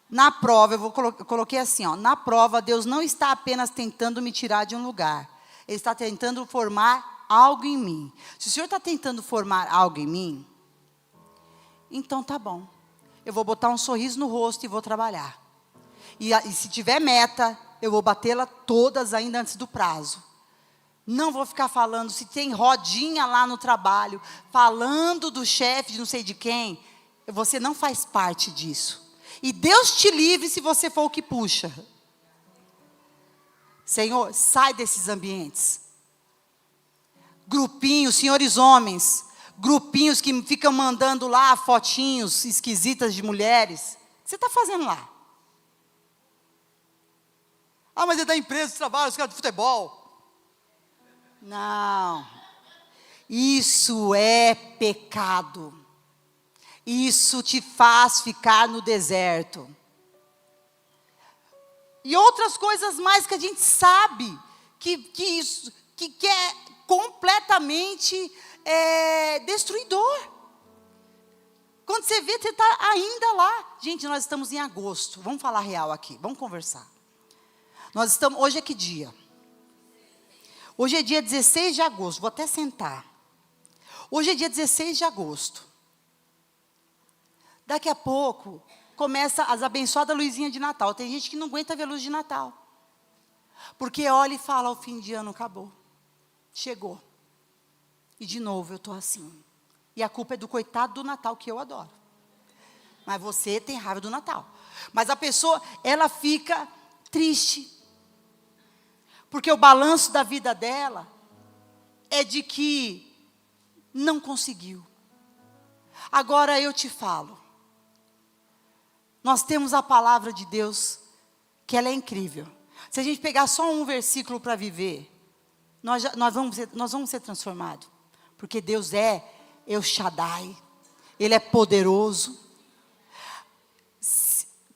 Na prova, eu coloquei assim, ó, na prova, Deus não está apenas tentando me tirar de um lugar, Ele está tentando formar algo em mim. Se o Senhor está tentando formar algo em mim, então tá bom. Eu vou botar um sorriso no rosto e vou trabalhar. E se tiver meta, eu vou batê-la todas ainda antes do prazo. Não vou ficar falando, se tem rodinha lá no trabalho, falando do chefe de não sei de quem, você não faz parte disso. E Deus te livre se você for o que puxa. Senhor, sai desses ambientes. Grupinhos, senhores homens, grupinhos que ficam mandando lá fotinhos esquisitas de mulheres. O que você está fazendo lá? Ah, mas é da empresa de trabalho, os caras de futebol. Não. Isso é pecado. Isso te faz ficar no deserto. E outras coisas mais que a gente sabe que é completamente destruidor. Quando você vê, você está ainda lá. Gente, nós estamos em agosto. Vamos falar real aqui, vamos conversar. Hoje é que dia? Hoje é dia 16 de agosto, vou até sentar. Hoje é dia 16 de agosto. Daqui a pouco, começa as abençoadas luzinhas de Natal. Tem gente que não aguenta ver luz de Natal. Porque olha e fala, o fim de ano acabou. Chegou. E de novo eu estou assim. E a culpa é do coitado do Natal, que eu adoro. Mas você tem raiva do Natal. Mas a pessoa, ela fica triste. Porque o balanço da vida dela é de que não conseguiu. Agora eu te falo, nós temos a palavra de Deus, que ela é incrível. Se a gente pegar só um versículo para viver, nós vamos ser transformados. Porque Deus é El Shaddai, Ele é poderoso.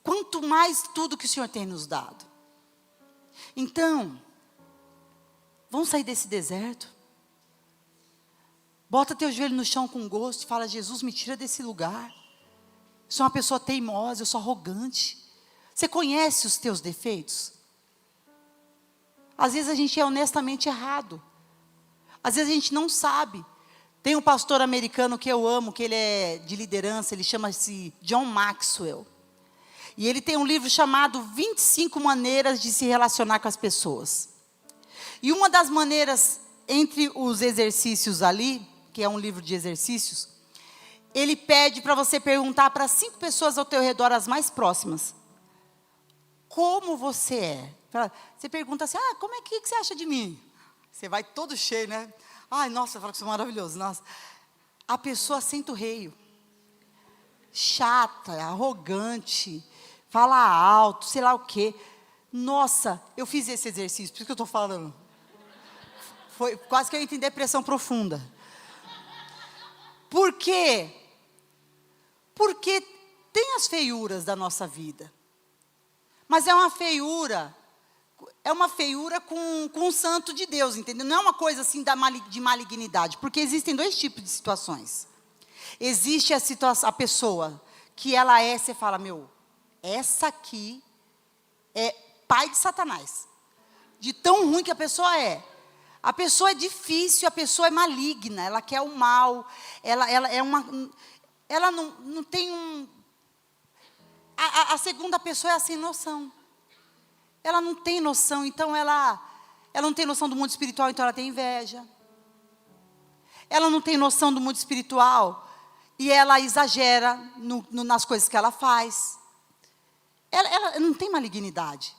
Quanto mais tudo que o Senhor tem nos dado. Então, vamos sair desse deserto. Bota teu joelho no chão com gosto e fala: Jesus, me tira desse lugar. Eu sou uma pessoa teimosa, eu sou arrogante. Você conhece os teus defeitos? Às vezes a gente é honestamente errado. Às vezes a gente não sabe. Tem um pastor americano que eu amo, que ele é de liderança, ele chama-se John Maxwell. E ele tem um livro chamado 25 Maneiras de se Relacionar com as Pessoas. E uma das maneiras, entre os exercícios ali, que é um livro de exercícios, ele pede para você perguntar para 5 pessoas ao teu redor, as mais próximas, como você é. Você pergunta assim: como é que você acha de mim? Você vai todo cheio, né? Ai, nossa, eu falo que sou maravilhoso. Nossa. A pessoa senta o reio. Chata, arrogante, fala alto, sei lá o quê. Nossa, eu fiz esse exercício, por isso que eu estou falando. Foi quase que eu entrei em depressão profunda. Por quê? Porque tem as feiuras da nossa vida. Mas é uma feiura com um santo de Deus, entendeu? Não é uma coisa assim de malignidade, porque existem 2 tipos de situações. Existe a pessoa que ela é, você fala: meu, essa aqui é pai de Satanás. De tão ruim que a pessoa é. A pessoa é difícil, a pessoa é maligna, ela quer o mal, ela não tem um... A segunda pessoa é a sem noção. Ela não tem noção, então ela não tem noção do mundo espiritual, então ela tem inveja. Ela não tem noção do mundo espiritual e ela exagera nas coisas que ela faz. Ela não tem malignidade.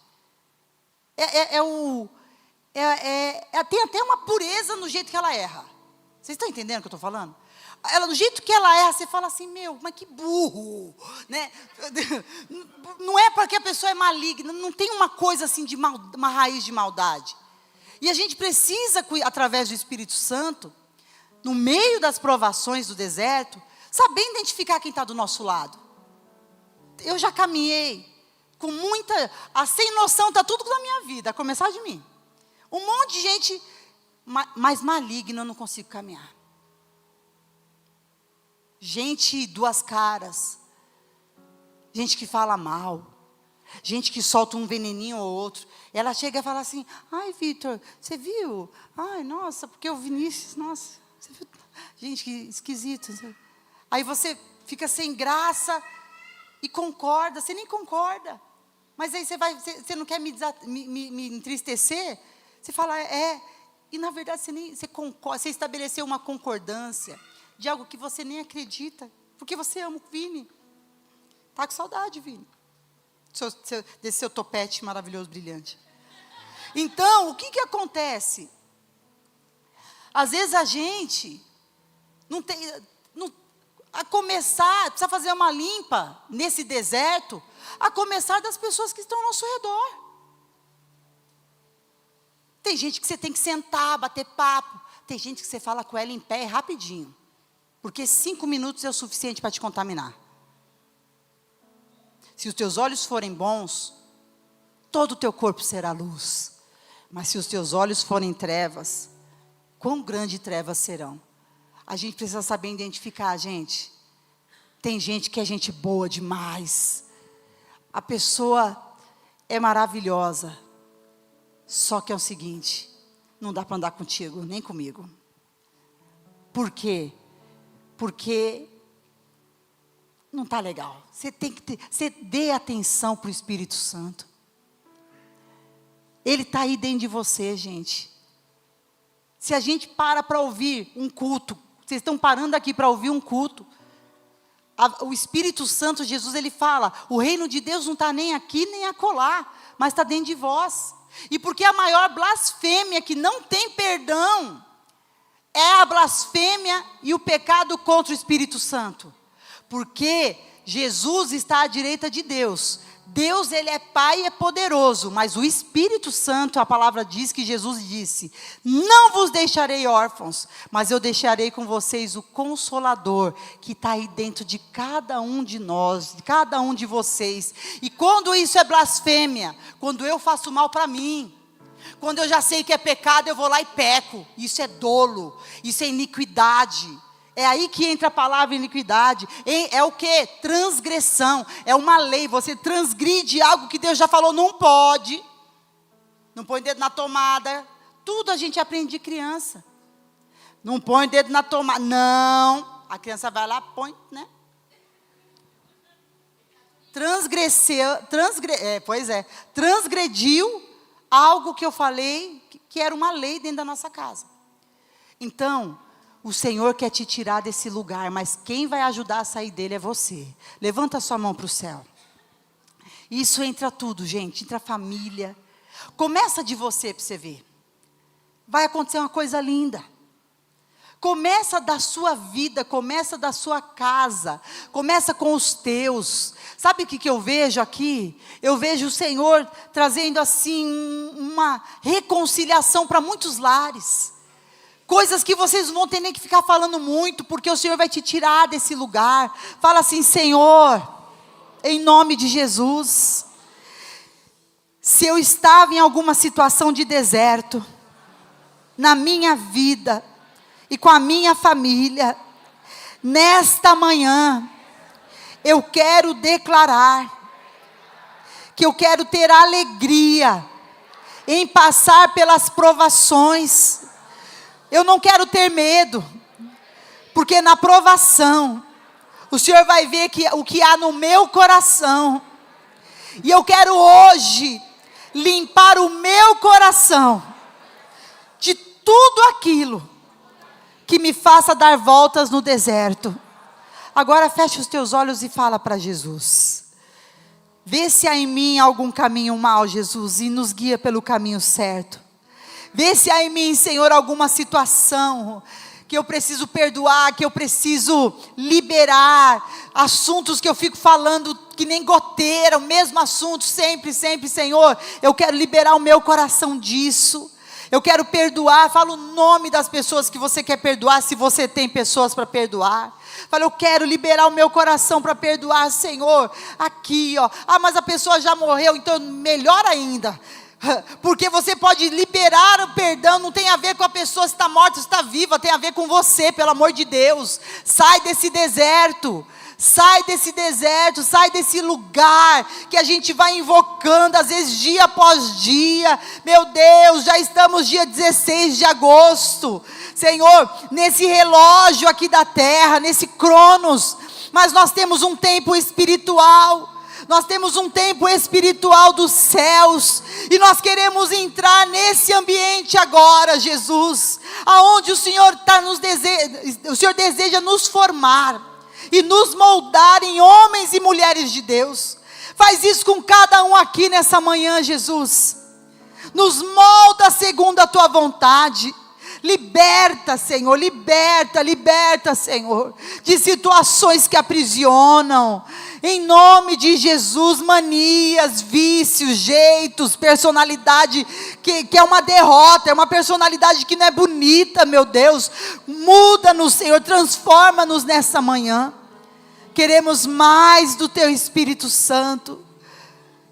Tem até uma pureza no jeito que ela erra. Vocês estão entendendo o que eu estou falando? Do jeito que ela erra, você fala assim: meu, mas que burro, né? Não é porque a pessoa é maligna, não tem uma coisa assim de uma raiz de maldade. E a gente precisa, através do Espírito Santo, no meio das provações do deserto, saber identificar quem está do nosso lado. Eu já caminhei com muita... A sem noção está tudo na minha vida, a começar de mim. Um monte de gente mais maligna, eu não consigo caminhar. Gente 2 caras, gente que fala mal, gente que solta um veneninho ou outro. Ela chega e fala assim: ai, Vitor, você viu? Ai, nossa, porque o Vinícius, nossa, você viu? Gente, que esquisito. Aí você fica sem graça e concorda, você nem concorda. Mas aí você não quer me entristecer? Você fala: e na verdade você estabeleceu uma concordância de algo que você nem acredita, porque você ama o Vini. Está com saudade, Vini, desse seu topete maravilhoso, brilhante. Então, o que acontece? Às vezes a gente a começar, precisa fazer uma limpa nesse deserto, a começar das pessoas que estão ao nosso redor. Tem gente que você tem que sentar, bater papo. Tem gente que você fala com ela em pé rapidinho. Porque 5 minutos é o suficiente para te contaminar. Se os teus olhos forem bons, todo o teu corpo será luz. Mas se os teus olhos forem trevas, quão grandes trevas serão? A gente precisa saber identificar, gente. Tem gente que é gente boa demais. A pessoa é maravilhosa. Só que é o seguinte: não dá para andar contigo, nem comigo. Por quê? Porque não está legal. Você dê atenção para o Espírito Santo. Ele está aí dentro de você, gente. Se a gente para ouvir um culto, vocês estão parando aqui para ouvir um culto, o Espírito Santo, Jesus, ele fala: o reino de Deus não está nem aqui, nem acolá, mas está dentro de vós. E porque a maior blasfêmia que não tem perdão é a blasfêmia e o pecado contra o Espírito Santo. Porque Jesus está à direita de Deus. Deus, ele é Pai e é poderoso, mas o Espírito Santo, a palavra diz que Jesus disse: não vos deixarei órfãos, mas eu deixarei com vocês o Consolador, que está aí dentro de cada um de nós, de cada um de vocês. E quando isso é blasfêmia, quando eu faço mal para mim, quando eu já sei que é pecado, eu vou lá e peco, isso é dolo, isso é iniquidade. É aí que entra a palavra iniquidade. É o que? Transgressão. É uma lei. Você transgride algo que Deus já falou, não pode. Não põe dedo na tomada. Tudo a gente aprende de criança. Não põe dedo na tomada. Não. A criança vai lá, põe, né? Transgrediu algo que eu falei, que era uma lei dentro da nossa casa. Então, o Senhor quer te tirar desse lugar, mas quem vai ajudar a sair dele é você. Levanta a sua mão para o céu. Isso entra tudo, gente, entra a família. Começa de você para você ver. Vai acontecer uma coisa linda. Começa da sua vida, começa da sua casa, começa com os teus. Sabe o que eu vejo aqui? Eu vejo o Senhor trazendo assim uma reconciliação para muitos lares. Coisas que vocês não vão ter nem que ficar falando muito, porque o Senhor vai te tirar desse lugar. Fala assim: Senhor, em nome de Jesus, se eu estava em alguma situação de deserto, na minha vida e com a minha família, nesta manhã, eu quero declarar que eu quero ter alegria em passar pelas provações. Eu não quero ter medo, porque na provação, o Senhor vai ver o que há no meu coração. E eu quero hoje limpar o meu coração de tudo aquilo que me faça dar voltas no deserto. Agora fecha os teus olhos e fala para Jesus. Vê se há em mim algum caminho mau, Jesus, e nos guia pelo caminho certo. Vê se há em mim, Senhor, alguma situação que eu preciso perdoar, que eu preciso liberar, assuntos que eu fico falando que nem goteira, o mesmo assunto, sempre, Senhor, eu quero liberar o meu coração disso. Eu quero perdoar. Fala o nome das pessoas que você quer perdoar, se você tem pessoas para perdoar. Fala: eu quero liberar o meu coração para perdoar, Senhor. Aqui, ó. Ah, mas a pessoa já morreu, então melhor ainda. Porque você pode liberar o perdão, não tem a ver com a pessoa se está morta ou se está viva, tem a ver com você, pelo amor de Deus. Sai desse deserto. Sai desse deserto, sai desse lugar que a gente vai invocando, às vezes dia após dia. Meu Deus, já estamos dia 16 de agosto. Senhor, nesse relógio aqui da terra, nesse cronos, mas nós temos um tempo espiritual. Nós temos um tempo espiritual dos céus, e nós queremos entrar nesse ambiente agora, Jesus, aonde o Senhor o Senhor deseja nos formar e nos moldar em homens e mulheres de Deus. Faz isso com cada um aqui nessa manhã, Jesus. Nos molda segundo a tua vontade. Liberta, Senhor, liberta, Senhor, de situações que aprisionam. Em nome de Jesus, manias, vícios, jeitos, personalidade que é uma derrota, é uma personalidade que não é bonita, meu Deus. Muda-nos, Senhor, transforma-nos nessa manhã. Queremos mais do Teu Espírito Santo.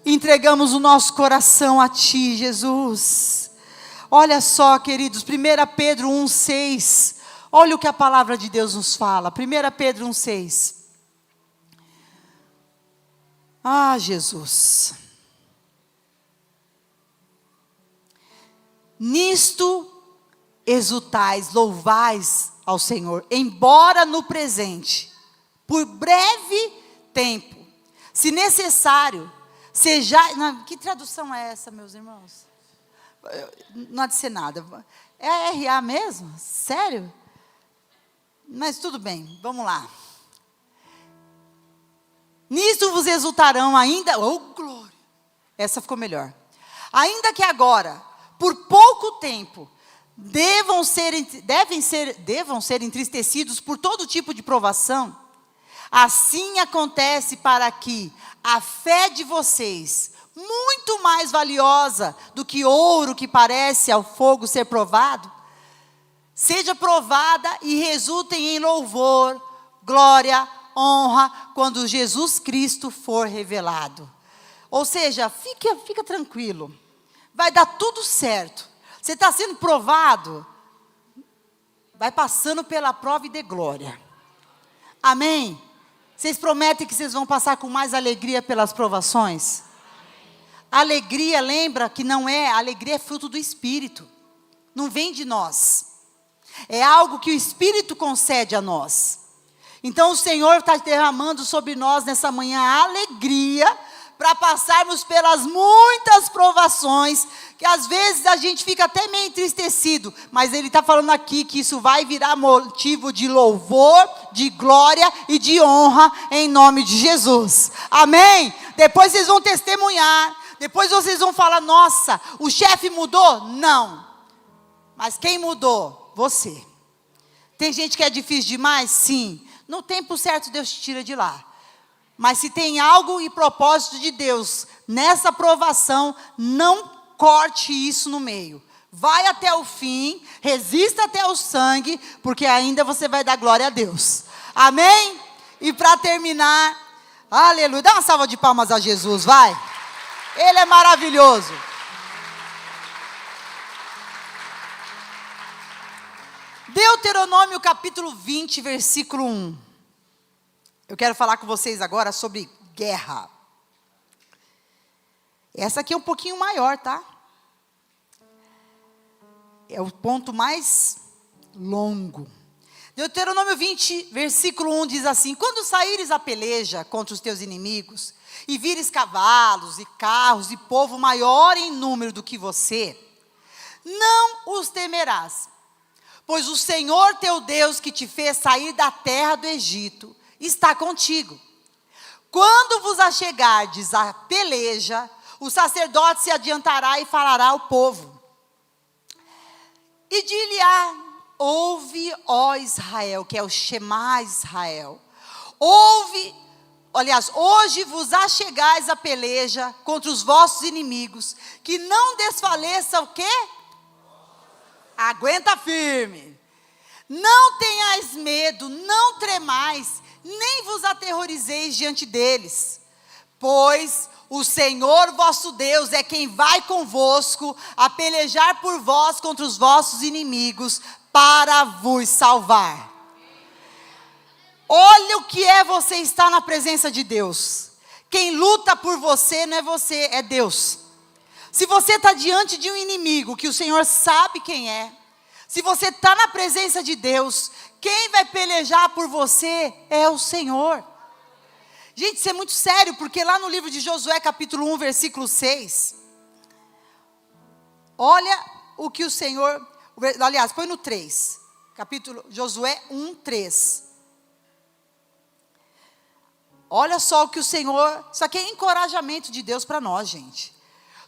Entregamos o nosso coração a Ti, Jesus. Olha só, queridos, 1 Pedro 1,6. Olha o que a palavra de Deus nos fala. 1 Pedro 1,6. Ah, Jesus. Nisto exultais, louvais ao Senhor, embora no presente, por breve tempo, se necessário, sejais... Que tradução é essa, meus irmãos? Não há de ser nada. É RA mesmo? Sério? Mas tudo bem, vamos lá. Nisto vos exultarão ainda... Oh, glória! Essa ficou melhor. Ainda que agora, por pouco tempo, devam ser entristecidos por todo tipo de provação. Assim acontece para que a fé de vocês, muito mais valiosa do que ouro que parece ao fogo ser provado, seja provada e resultem em louvor, glória, honra, quando Jesus Cristo for revelado. Ou seja, fica tranquilo, vai dar tudo certo. Você está sendo provado, vai passando pela prova e dê glória. Amém? Vocês prometem que vocês vão passar com mais alegria pelas provações? Alegria, lembra que alegria é fruto do Espírito. Não vem de nós. É algo que o Espírito concede a nós. Então o Senhor está derramando sobre nós nessa manhã alegria, para passarmos pelas muitas provações, que às vezes a gente fica até meio entristecido, mas Ele está falando aqui que isso vai virar motivo de louvor, de glória e de honra, em nome de Jesus. Amém? Depois vocês vão testemunhar, depois vocês vão falar, nossa, o chefe mudou? Não. Mas quem mudou? Você. Tem gente que é difícil demais? Sim. No tempo certo Deus te tira de lá. Mas se tem algo e propósito de Deus nessa provação, não corte isso no meio. Vai até o fim, resista até o sangue, porque ainda você vai dar glória a Deus. Amém? E para terminar, aleluia, dá uma salva de palmas a Jesus, vai. Ele é maravilhoso. Deuteronômio capítulo 20, versículo 1. Eu quero falar com vocês agora sobre guerra. Essa aqui é um pouquinho maior, tá? É o ponto mais longo. Deuteronômio 20, versículo 1 diz assim: quando saíres a peleja contra os teus inimigos, e vires cavalos, e carros, e povo maior em número do que você, não os temerás, pois o Senhor teu Deus, que te fez sair da terra do Egito, está contigo. Quando vos achegardes à peleja, o sacerdote se adiantará e falará ao povo. E dir-lhe-á: ouve, ó Israel, que é o Shema Israel. Hoje vos achegais à peleja contra os vossos inimigos, que não desfaleça o quê? Aguenta firme. Não tenhais medo, não tremais, nem vos aterrorizeis diante deles, pois o Senhor vosso Deus é quem vai convosco a pelejar por vós contra os vossos inimigos, para vos salvar. Olha o que é você estar na presença de Deus. Quem luta por você não é você, é Deus. Se você está diante de um inimigo que o Senhor sabe quem é, se você está na presença de Deus, quem vai pelejar por você é o Senhor. Gente, isso é muito sério, porque lá no livro de Josué, capítulo 1, versículo 6, olha o que o Senhor, aliás, põe no 3, Josué 1, 3. Olha só o que o Senhor, isso aqui é encorajamento de Deus para nós, gente.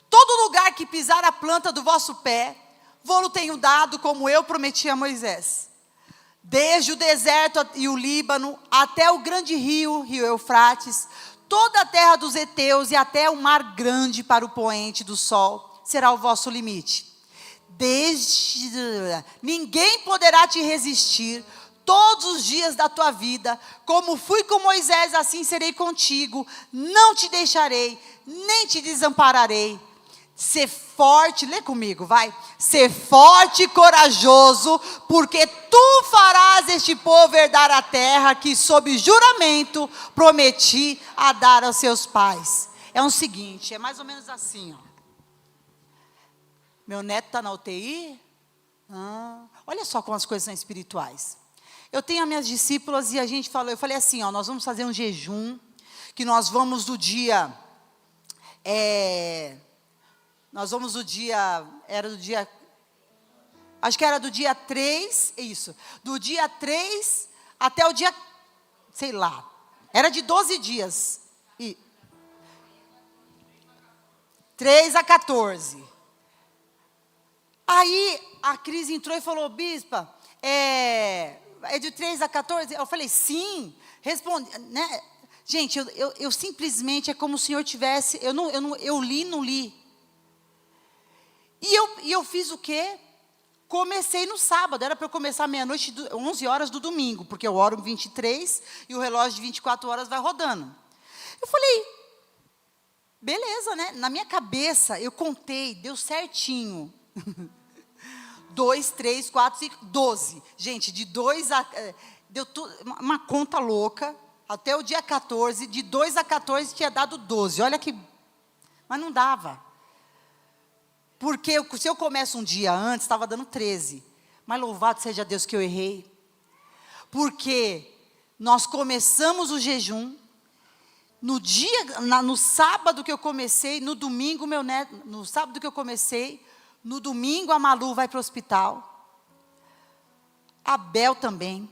Todo lugar que pisar a planta do vosso pé, vou-lo tenho dado, como eu prometi a Moisés. Desde o deserto e o Líbano, até o grande rio Eufrates, toda a terra dos heteus e até o mar grande para o poente do sol, será o vosso limite. Ninguém poderá te resistir todos os dias da tua vida. Como fui com Moisés, assim serei contigo. Não te deixarei, nem te desampararei. Ser forte, lê comigo, vai. Ser forte e corajoso, porque tu farás este povo herdar a terra que sob juramento prometi a dar aos seus pais. É o seguinte, é mais ou menos assim, ó. Meu neto está na UTI? Olha só como as coisas são espirituais. Eu tenho as minhas discípulas e a gente falou, eu falei assim, ó, nós vamos fazer um jejum, que nós vamos do dia, acho que era do dia 3, isso, do dia 3 até o dia, sei lá, era de 12 dias, 3 a 14. Aí a Cris entrou e falou, bispa, é de 3 a 14? Eu falei, sim, responde, né? Gente, eu simplesmente, é como se o Senhor tivesse, eu li, não li. E eu fiz o quê? Comecei no sábado, era para eu começar meia-noite, 11 horas do domingo, porque eu oro 23 e o relógio de 24 horas vai rodando. Eu falei, beleza, né? Na minha cabeça, eu contei, deu certinho. 2, 3, 4, 5, 12. Gente, de 2 a... deu uma conta louca. Até o dia 14, de 2 a 14 tinha dado 12. Olha que... Mas não dava. Porque se eu começo um dia antes, estava dando 13. Mas louvado seja Deus que eu errei. Porque nós começamos o jejum. No sábado que eu comecei, no domingo, meu neto... No sábado que eu comecei, no domingo a Malu vai para o hospital. A Bel também.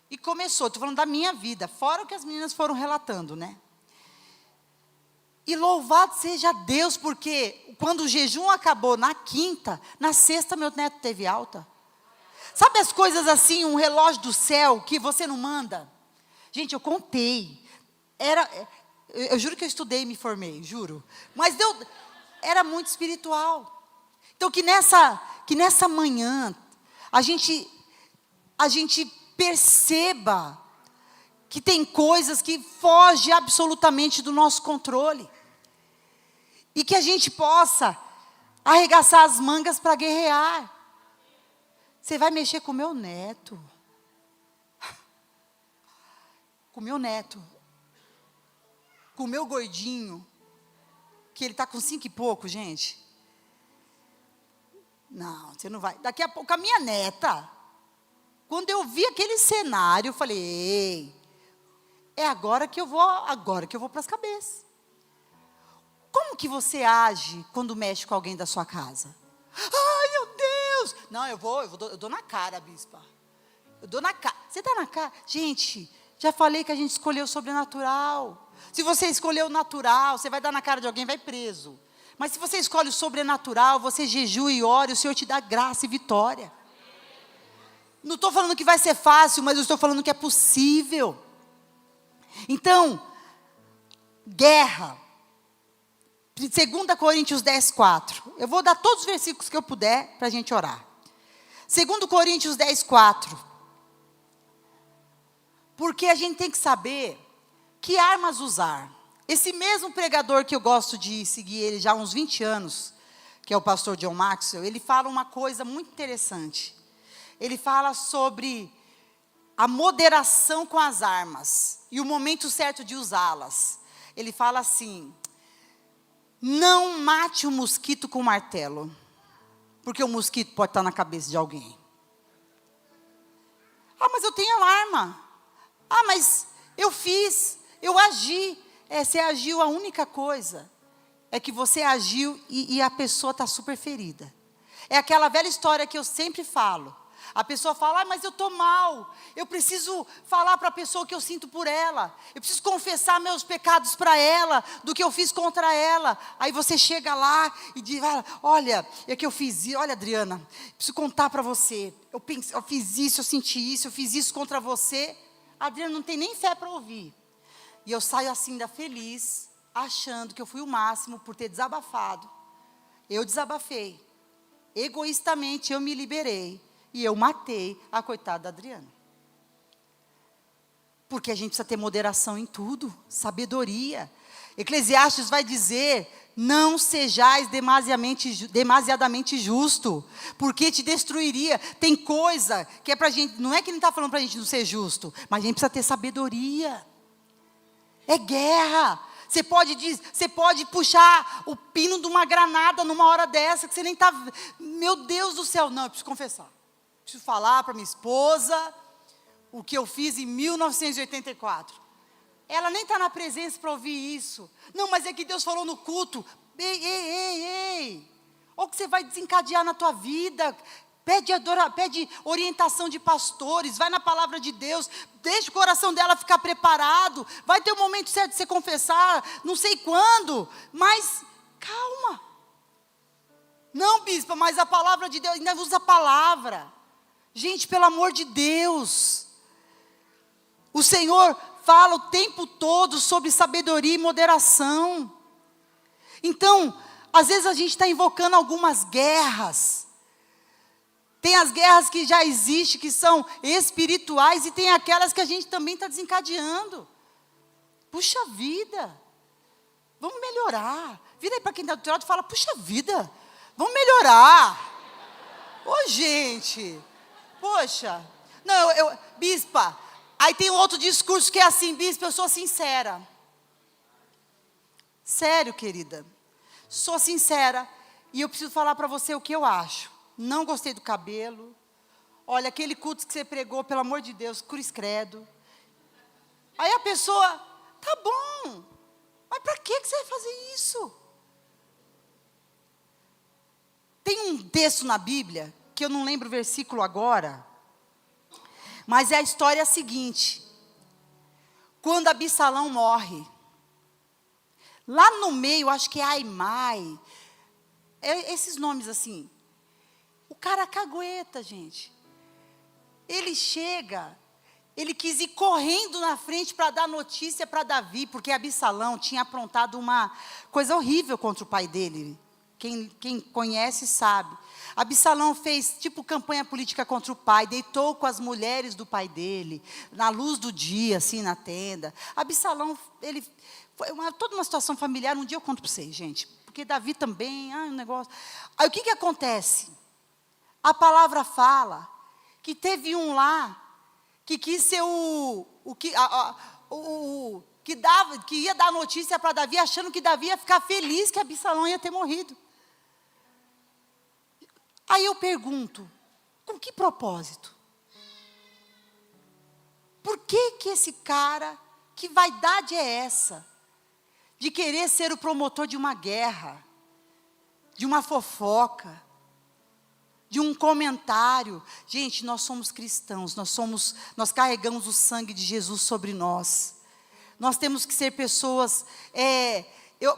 E começou, estou falando da minha vida, fora o que as meninas foram relatando, né? E louvado seja Deus, porque quando o jejum acabou na quinta, na sexta meu neto teve alta. Sabe as coisas assim, um relógio do céu que você não manda? Gente, eu contei. Eu juro que eu estudei e me formei, juro. Mas era muito espiritual. Então que nessa manhã, a gente perceba que tem coisas que fogem absolutamente do nosso controle. E que a gente possa arregaçar as mangas para guerrear. Você vai mexer com o meu neto. Com o meu neto. Com o meu gordinho. Que ele está com 5 e pouco, gente. Não, você não vai. Daqui a pouco, a minha neta... Quando eu vi aquele cenário, eu falei, ei, é agora que eu vou para as cabeças. Como que você age quando mexe com alguém da sua casa? Ai, meu Deus! Não, eu dou na cara, bispa. Eu dou na cara. Você dá na cara? Gente, já falei que a gente escolheu o sobrenatural. Se você escolher o natural, você vai dar na cara de alguém, vai preso. Mas se você escolhe o sobrenatural, você jejua e ora, o Senhor te dá graça e vitória. Não estou falando que vai ser fácil, mas eu estou falando que é possível. Então, guerra. 2 Coríntios 10, 4. Eu vou dar todos os versículos que eu puder para a gente orar. 2 Coríntios 10, 4. Porque a gente tem que saber que armas usar. Esse mesmo pregador que eu gosto de seguir ele já há uns 20 anos, que é o pastor John Maxwell, ele fala uma coisa muito interessante. Ele fala sobre a moderação com as armas e o momento certo de usá-las. Ele fala assim, não mate o mosquito com martelo, porque o mosquito pode estar na cabeça de alguém. Ah, mas eu tenho alarma. Ah, mas eu agi. Você agiu, a única coisa é que você agiu e a pessoa está super ferida. É aquela velha história que eu sempre falo. A pessoa fala, ah, mas eu estou mal. Eu preciso falar para a pessoa o que eu sinto por ela. Eu preciso confessar meus pecados para ela, do que eu fiz contra ela. Aí você chega lá e diz, olha, é que eu fiz isso. Olha, Adriana, preciso contar para você. Eu fiz isso, eu senti isso, eu fiz isso contra você. A Adriana não tem nem fé para ouvir. E eu saio assim ainda feliz, achando que eu fui o máximo por ter desabafado. Eu desabafei. Egoístamente eu me liberei. E eu matei a coitada da Adriana. Porque a gente precisa ter moderação em tudo, sabedoria. Eclesiastes vai dizer, não sejais demasiadamente justo, porque te destruiria. Tem coisa que é para a gente, não é que ele está falando para a gente não ser justo, mas a gente precisa ter sabedoria. É guerra. Você pode puxar o pino de uma granada numa hora dessa, que você nem está... Meu Deus do céu, não, eu preciso confessar. Preciso falar para minha esposa o que eu fiz em 1984. Ela nem está na presença para ouvir isso. Não, mas é que Deus falou no culto. Ei. Olha o que você vai desencadear na tua vida. Pede orientação de pastores. Vai na palavra de Deus. Deixa o coração dela ficar preparado. Vai ter o momento certo de você confessar. Não sei quando. Mas calma. Não bispa, mas a palavra de Deus, ainda usa a palavra. Gente, pelo amor de Deus. O Senhor fala o tempo todo sobre sabedoria e moderação. Então, às vezes a gente está invocando algumas guerras. Tem as guerras que já existem, que são espirituais, e tem aquelas que a gente também está desencadeando. Puxa vida, vamos melhorar. Vira aí para quem está do teu lado e fala, puxa vida, vamos melhorar. Ô gente, poxa. Não, bispa, aí tem um outro discurso que é assim, bispa, eu sou sincera. Sério, querida, sou sincera, e eu preciso falar para você o que eu acho. Não gostei do cabelo. Olha, aquele culto que você pregou, pelo amor de Deus, cruz credo. Aí a pessoa, tá bom, mas para que você vai fazer isso? Tem um texto na Bíblia, que eu não lembro o versículo agora, mas é a história seguinte. Quando Absalão morre, lá no meio, acho que é Aimai, esses nomes assim, o cara cagueta, gente. Ele chega, ele quis ir correndo na frente para dar notícia para Davi, porque Absalão tinha aprontado uma coisa horrível contra o pai dele. Quem conhece sabe. Absalão fez tipo campanha política contra o pai, deitou com as mulheres do pai dele, na luz do dia, assim, na tenda. Absalão, foi toda uma situação familiar, um dia eu conto para vocês, gente. Porque Davi também, um negócio. Aí o que acontece? A palavra fala que teve um lá que quis ser que ia dar notícia para Davi, achando que Davi ia ficar feliz que Absalão ia ter morrido. Aí eu pergunto, com que propósito? Por que esse cara, que vaidade é essa? De querer ser o promotor de uma guerra, de uma fofoca, de um comentário. Gente, nós somos cristãos, nós carregamos o sangue de Jesus sobre nós. Nós temos que ser pessoas,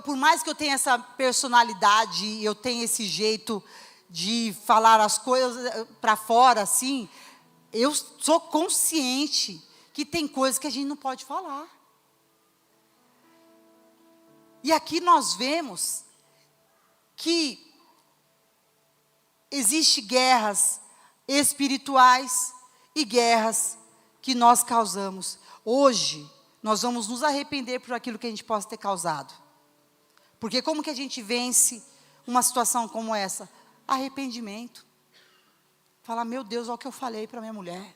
por mais que eu tenha essa personalidade, eu tenha esse jeito de falar as coisas para fora, assim, eu sou consciente que tem coisas que a gente não pode falar. E aqui nós vemos que existem guerras espirituais e guerras que nós causamos. Hoje, nós vamos nos arrepender por aquilo que a gente possa ter causado. Porque como que a gente vence uma situação como essa? Arrependimento. Falar, meu Deus, olha o que eu falei para minha mulher.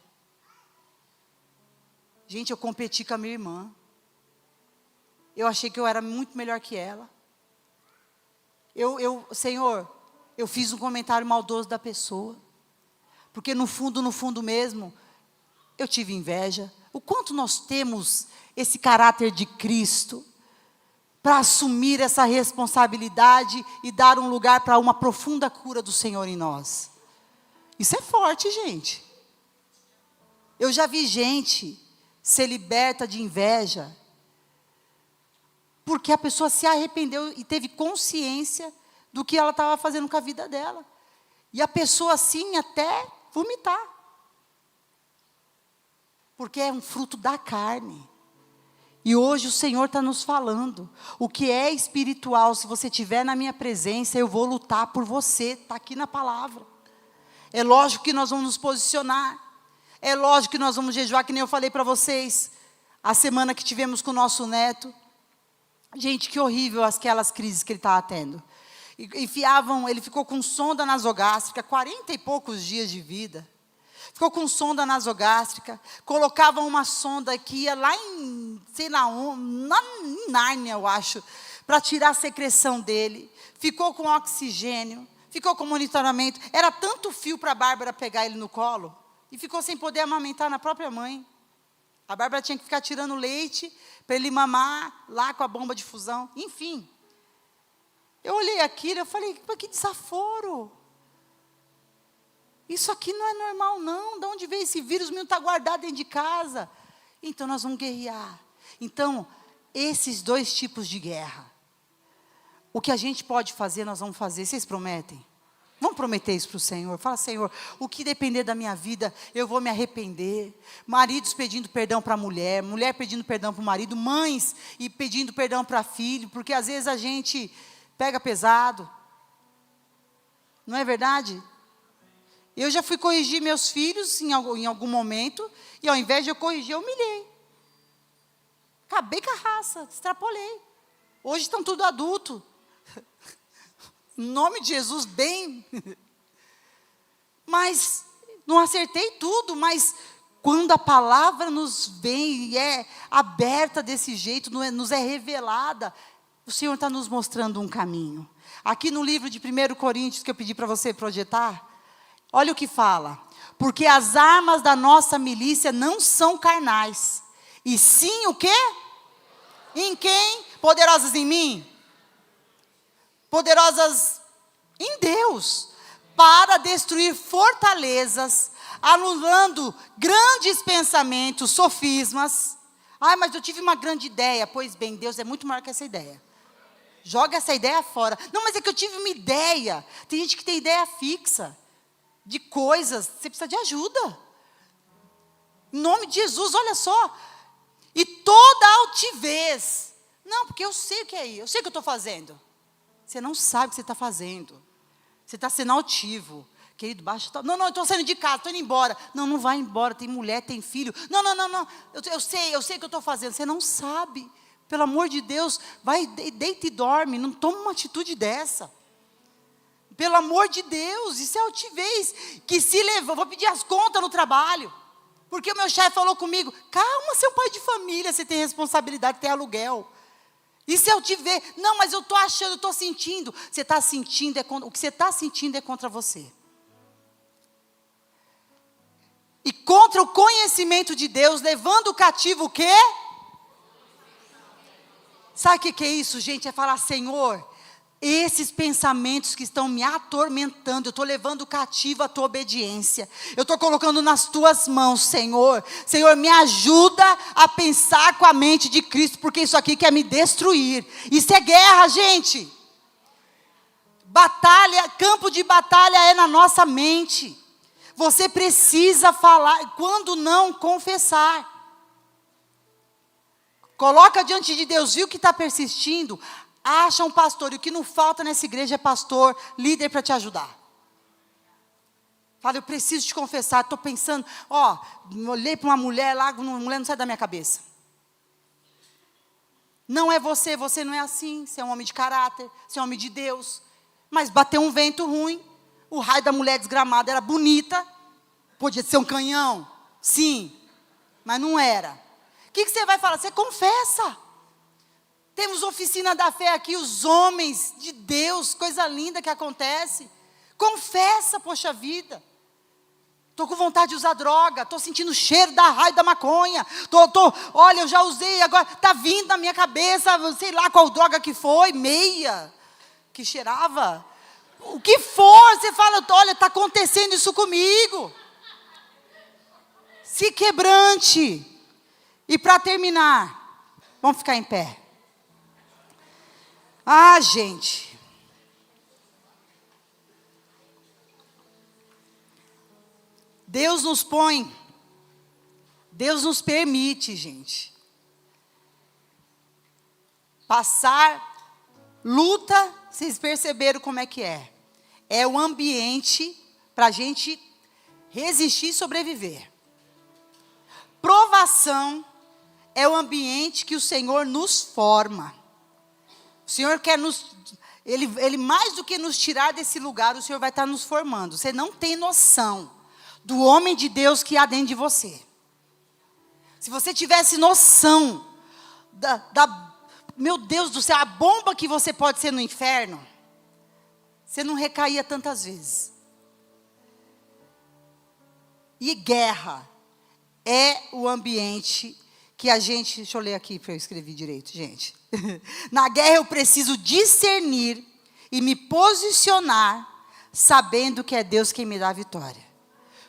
Gente, eu competi com a minha irmã. Eu achei que eu era muito melhor que ela. Senhor, eu fiz um comentário maldoso da pessoa. Porque no fundo mesmo, eu tive inveja. O quanto nós temos esse caráter de Cristo para assumir essa responsabilidade e dar um lugar para uma profunda cura do Senhor em nós. Isso é forte, gente. Eu já vi gente ser liberta de inveja, porque a pessoa se arrependeu e teve consciência do que ela estava fazendo com a vida dela. E a pessoa assim até vomitar. Porque é um fruto da carne. E hoje o Senhor está nos falando, o que é espiritual, se você estiver na minha presença, eu vou lutar por você, está aqui na palavra. É lógico que nós vamos nos posicionar, é lógico que nós vamos jejuar, que nem eu falei para vocês, a semana que tivemos com o nosso neto. Gente, que horrível aquelas crises que ele estava tendo. Ele ficou com sonda nasogástrica, 40 e poucos dias de vida. Ficou com sonda nasogástrica, colocavam uma sonda que ia lá em, sei lá, em Nárnia, eu acho, para tirar a secreção dele. Ficou com oxigênio, ficou com monitoramento. Era tanto fio para a Bárbara pegar ele no colo, e ficou sem poder amamentar na própria mãe. A Bárbara tinha que ficar tirando leite para ele mamar lá com a bomba de fusão. Enfim, eu olhei aquilo e falei, que desaforo. Isso aqui não é normal, não. De onde veio esse vírus? O menino está guardado dentro de casa. Então, nós vamos guerrear. Então, esses dois tipos de guerra. O que a gente pode fazer, nós vamos fazer. Vocês prometem? Vamos prometer isso para o Senhor. Fala, Senhor, o que depender da minha vida, eu vou me arrepender. Maridos pedindo perdão para a mulher, mulher pedindo perdão para o marido, mães e pedindo perdão para filho, porque às vezes a gente pega pesado. Não é verdade? Eu já fui corrigir meus filhos em algum momento, e ao invés de eu corrigir, eu humilhei. Acabei com a raça, extrapolei. Hoje estão tudo adulto. Em nome de Jesus, bem. Mas, não acertei tudo, mas quando a palavra nos vem e é aberta desse jeito, nos é revelada, o Senhor está nos mostrando um caminho. Aqui no livro de 1 Coríntios, que eu pedi para você projetar, olha o que fala. Porque as armas da nossa milícia não são carnais, e sim o quê? Em quem? Poderosas em mim? Poderosas em Deus, para destruir fortalezas, anulando grandes pensamentos, sofismas. Ai, mas eu tive uma grande ideia. Pois bem, Deus é muito maior que essa ideia. Joga essa ideia fora. Não, mas é que eu tive uma ideia. Tem gente que tem ideia fixa de coisas. Você precisa de ajuda. Em nome de Jesus, olha só. E toda altivez. Não, porque eu sei o que é isso. Eu sei o que eu estou fazendo. Você não sabe o que você está fazendo. Você está sendo altivo. Querido, baixa. Não, eu estou saindo de casa, estou indo embora. Não, não vai embora, tem mulher, tem filho. Não. Eu sei o que eu estou fazendo. Você não sabe. Pelo amor de Deus, vai, deita e dorme. Não toma uma atitude dessa. Pelo amor de Deus, isso é altivez. Que se leva, vou pedir as contas no trabalho. Porque o meu chefe falou comigo, calma, seu pai de família, você tem responsabilidade, tem aluguel. Isso é altivez. Não, mas eu estou achando, eu estou sentindo. Você está sentindo, o que você está sentindo é contra você. E contra o conhecimento de Deus, levando o cativo o quê? Sabe o que é isso, gente? É falar, Senhor, esses pensamentos que estão me atormentando, eu estou levando cativo a tua obediência. Eu estou colocando nas tuas mãos, Senhor. Senhor, me ajuda a pensar com a mente de Cristo, porque isso aqui quer me destruir. Isso é guerra, gente. Batalha, campo de batalha é na nossa mente. Você precisa falar, quando não, confessar. Coloca diante de Deus, viu que está persistindo? Acha um pastor, e o que não falta nessa igreja é pastor, líder para te ajudar. Fala, eu preciso te confessar, estou pensando, olhei para uma mulher lá, uma mulher não sai da minha cabeça. Não é você não é assim, você é um homem de caráter, você é um homem de Deus. Mas bateu um vento ruim, o raio da mulher desgramada era bonita, podia ser um canhão, sim, mas não era. O que você vai falar? Você confessa. Temos oficina da fé aqui, os homens de Deus, coisa linda que acontece. Confessa, poxa vida. Estou com vontade de usar droga, estou sentindo o cheiro da raio da maconha. Olha, eu já usei, agora está vindo na minha cabeça, sei lá qual droga que foi, meia, que cheirava. O que for, você fala, olha, está acontecendo isso comigo. Se quebrante. E para terminar, vamos ficar em pé. Ah, gente. Deus nos põe, Deus nos permite, gente, passar luta. Vocês perceberam como é que é? É o ambiente para a gente resistir e sobreviver. Provação é o ambiente que o Senhor nos forma. O Senhor quer Ele mais do que nos tirar desse lugar, o Senhor vai estar nos formando. Você não tem noção do homem de Deus que há dentro de você. Se você tivesse noção meu Deus do céu, a bomba que você pode ser no inferno, você não recaía tantas vezes. E guerra é o ambiente que a gente, deixa eu ler aqui para eu escrever direito, gente. Na guerra eu preciso discernir e me posicionar, sabendo que é Deus quem me dá a vitória.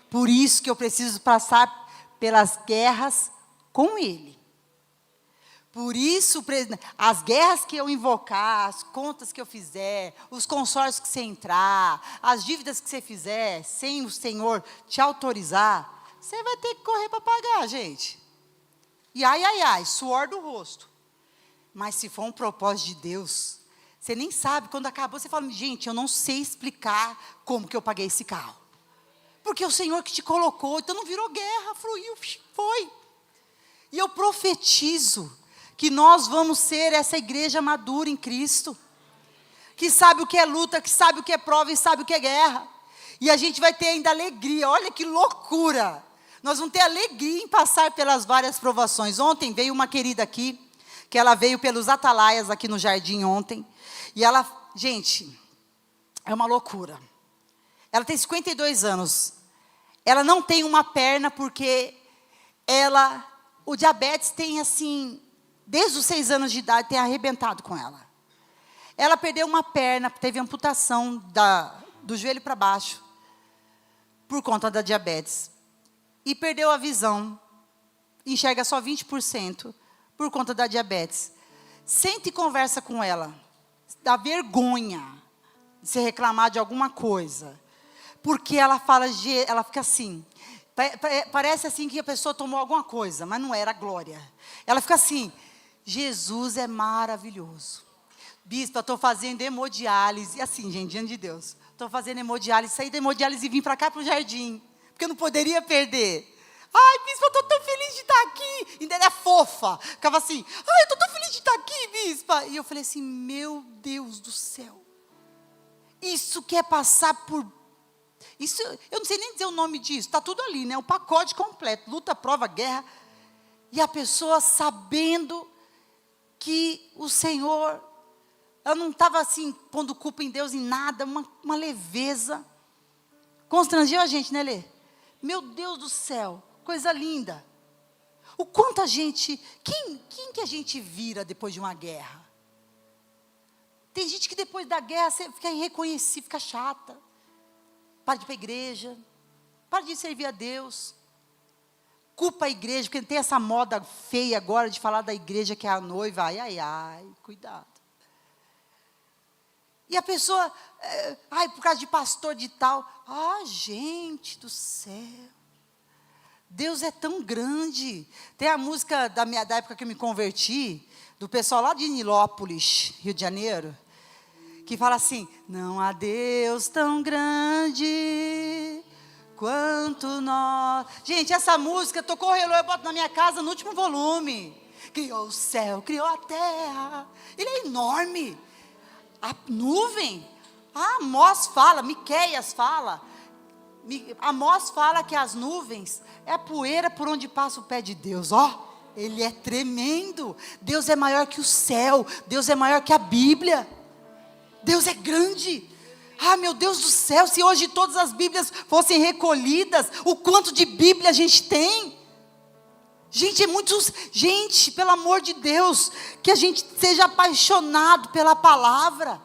Por isso que eu preciso passar pelas guerras com Ele. Por isso, as guerras que eu invocar, as contas que eu fizer, os consórcios que você entrar, as dívidas que você fizer, sem o Senhor te autorizar, você vai ter que correr para pagar, gente. E ai, suor do rosto. Mas se for um propósito de Deus, você nem sabe, quando acabou, você fala, gente, eu não sei explicar como que eu paguei esse carro. Porque é o Senhor que te colocou, então não virou guerra, fluiu, foi. E eu profetizo que nós vamos ser essa igreja madura em Cristo, que sabe o que é luta, que sabe o que é prova e sabe o que é guerra. E a gente vai ter ainda alegria, olha que loucura. Nós vamos ter alegria em passar pelas várias provações. Ontem veio uma querida aqui, que ela veio pelos Atalaias aqui no jardim ontem. E ela, gente, é uma loucura. Ela tem 52 anos. Ela não tem uma perna porque o diabetes tem assim, desde os 6 anos de idade, tem arrebentado com ela. Ela perdeu uma perna, teve amputação do joelho para baixo, por conta da diabetes. E perdeu a visão, enxerga só 20%, por conta da diabetes. Senta e conversa com ela, dá vergonha de se reclamar de alguma coisa. Porque ela fica assim, parece assim que a pessoa tomou alguma coisa, mas não era glória. Ela fica assim, Jesus é maravilhoso. Bispa, estou fazendo hemodiálise, assim, gente, diante de Deus. Estou fazendo hemodiálise, saí da hemodiálise e vim para cá, para o jardim, porque eu não poderia perder. Ai, bispa, eu estou tão feliz de estar aqui. Ainda ela é fofa, ficava assim, ai, eu estou tão feliz de estar aqui, bispa. E eu falei assim, meu Deus do céu. Isso quer passar por... Isso, eu não sei nem dizer o nome disso, está tudo ali, né? O pacote completo, luta, prova, guerra. E a pessoa sabendo que o Senhor, ela não estava assim, pondo culpa em Deus em nada, uma leveza. Constrangeu a gente, né, Lê? Meu Deus do céu, coisa linda. O quanto a gente, quem que a gente vira depois de uma guerra? Tem gente que depois da guerra você fica irreconhecível, fica chata. Para de ir para a igreja, para de servir a Deus. Culpa a igreja, porque tem essa moda feia agora de falar da igreja que é a noiva. Ai, cuidado. E a pessoa, por causa de pastor de tal. Ah, gente do céu. Deus é tão grande. Tem a música da época que eu me converti, do pessoal lá de Nilópolis, Rio de Janeiro, que fala assim, não há Deus tão grande quanto nós. Gente, essa música tocou relógio, eu boto na minha casa no último volume. Criou o céu, criou a terra. Ele é enorme. A nuvem, Amós fala, Miqueias fala. Amós fala que as nuvens é a poeira por onde passa o pé de Deus. Ele é tremendo. Deus é maior que o céu. Deus é maior que a Bíblia. Deus é grande. Meu Deus do céu, se hoje todas as Bíblias fossem recolhidas, o quanto de Bíblia a gente tem? Gente, gente, pelo amor de Deus, que a gente seja apaixonado pela palavra.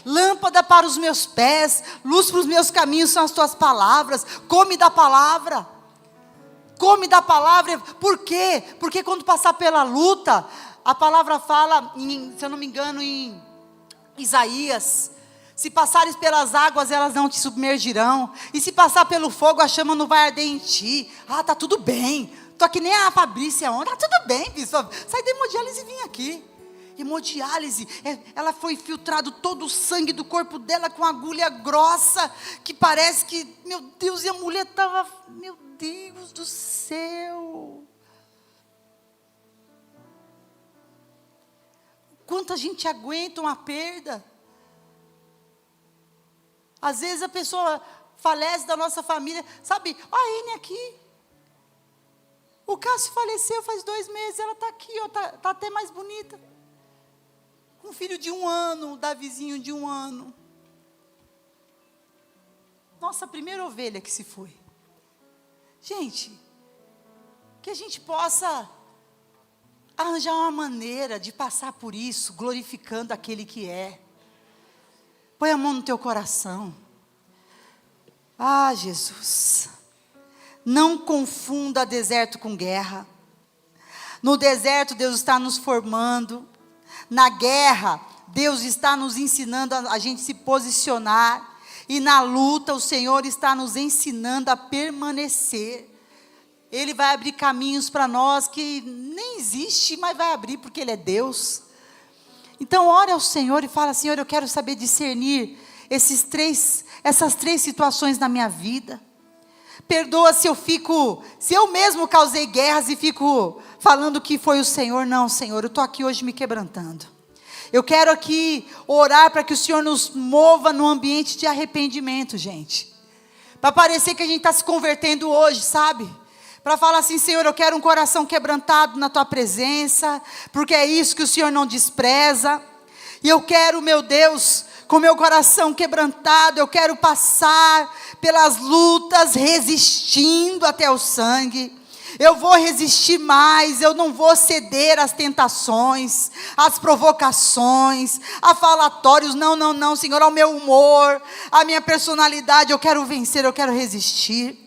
Lâmpada para os meus pés, luz para os meus caminhos são as tuas palavras. Come da palavra. Come da palavra. Por quê? Porque quando passar pela luta, a palavra fala, se eu não me engano, em Isaías, se passares pelas águas, elas não te submergirão, e se passar pelo fogo, a chama não vai arder em ti. Tá tudo bem, tô aqui nem a Fabrícia ontem, tudo bem, pessoal, sai da hemodiálise e vim aqui. Hemodiálise, ela foi filtrado todo o sangue do corpo dela com agulha grossa, que parece que, meu Deus, e a mulher estava, meu Deus do céu. Quanto a gente aguenta uma perda? Às vezes a pessoa falece da nossa família, sabe? A Ene aqui. O Cássio faleceu faz 2 meses, ela está aqui, tá até mais bonita. Um filho de 1 ano, o Davizinho de 1 ano. Nossa primeira ovelha que se foi. Gente, que a gente possa arranjar uma maneira de passar por isso, glorificando aquele que é. Põe a mão no teu coração. Jesus, não confunda deserto com guerra. No deserto, Deus está nos formando. Na guerra, Deus está nos ensinando a gente se posicionar. E na luta, o Senhor está nos ensinando a permanecer. Ele vai abrir caminhos para nós que nem existe, mas vai abrir porque Ele é Deus. Então, ore ao Senhor e fala: Senhor, eu quero saber discernir essas três situações na minha vida. Perdoa se eu mesmo causei guerras e fico falando que foi o Senhor. Não, Senhor, eu estou aqui hoje me quebrantando. Eu quero aqui orar para que o Senhor nos mova num ambiente de arrependimento, gente. Para parecer que a gente está se convertendo hoje, sabe? Para falar assim: Senhor, eu quero um coração quebrantado na Tua presença, porque é isso que o Senhor não despreza. E eu quero, meu Deus, com meu coração quebrantado, eu quero passar pelas lutas resistindo até o sangue. Eu vou resistir mais, eu não vou ceder às tentações, às provocações, a falatórios. Não, Senhor, ao meu humor, à minha personalidade, eu quero vencer, eu quero resistir.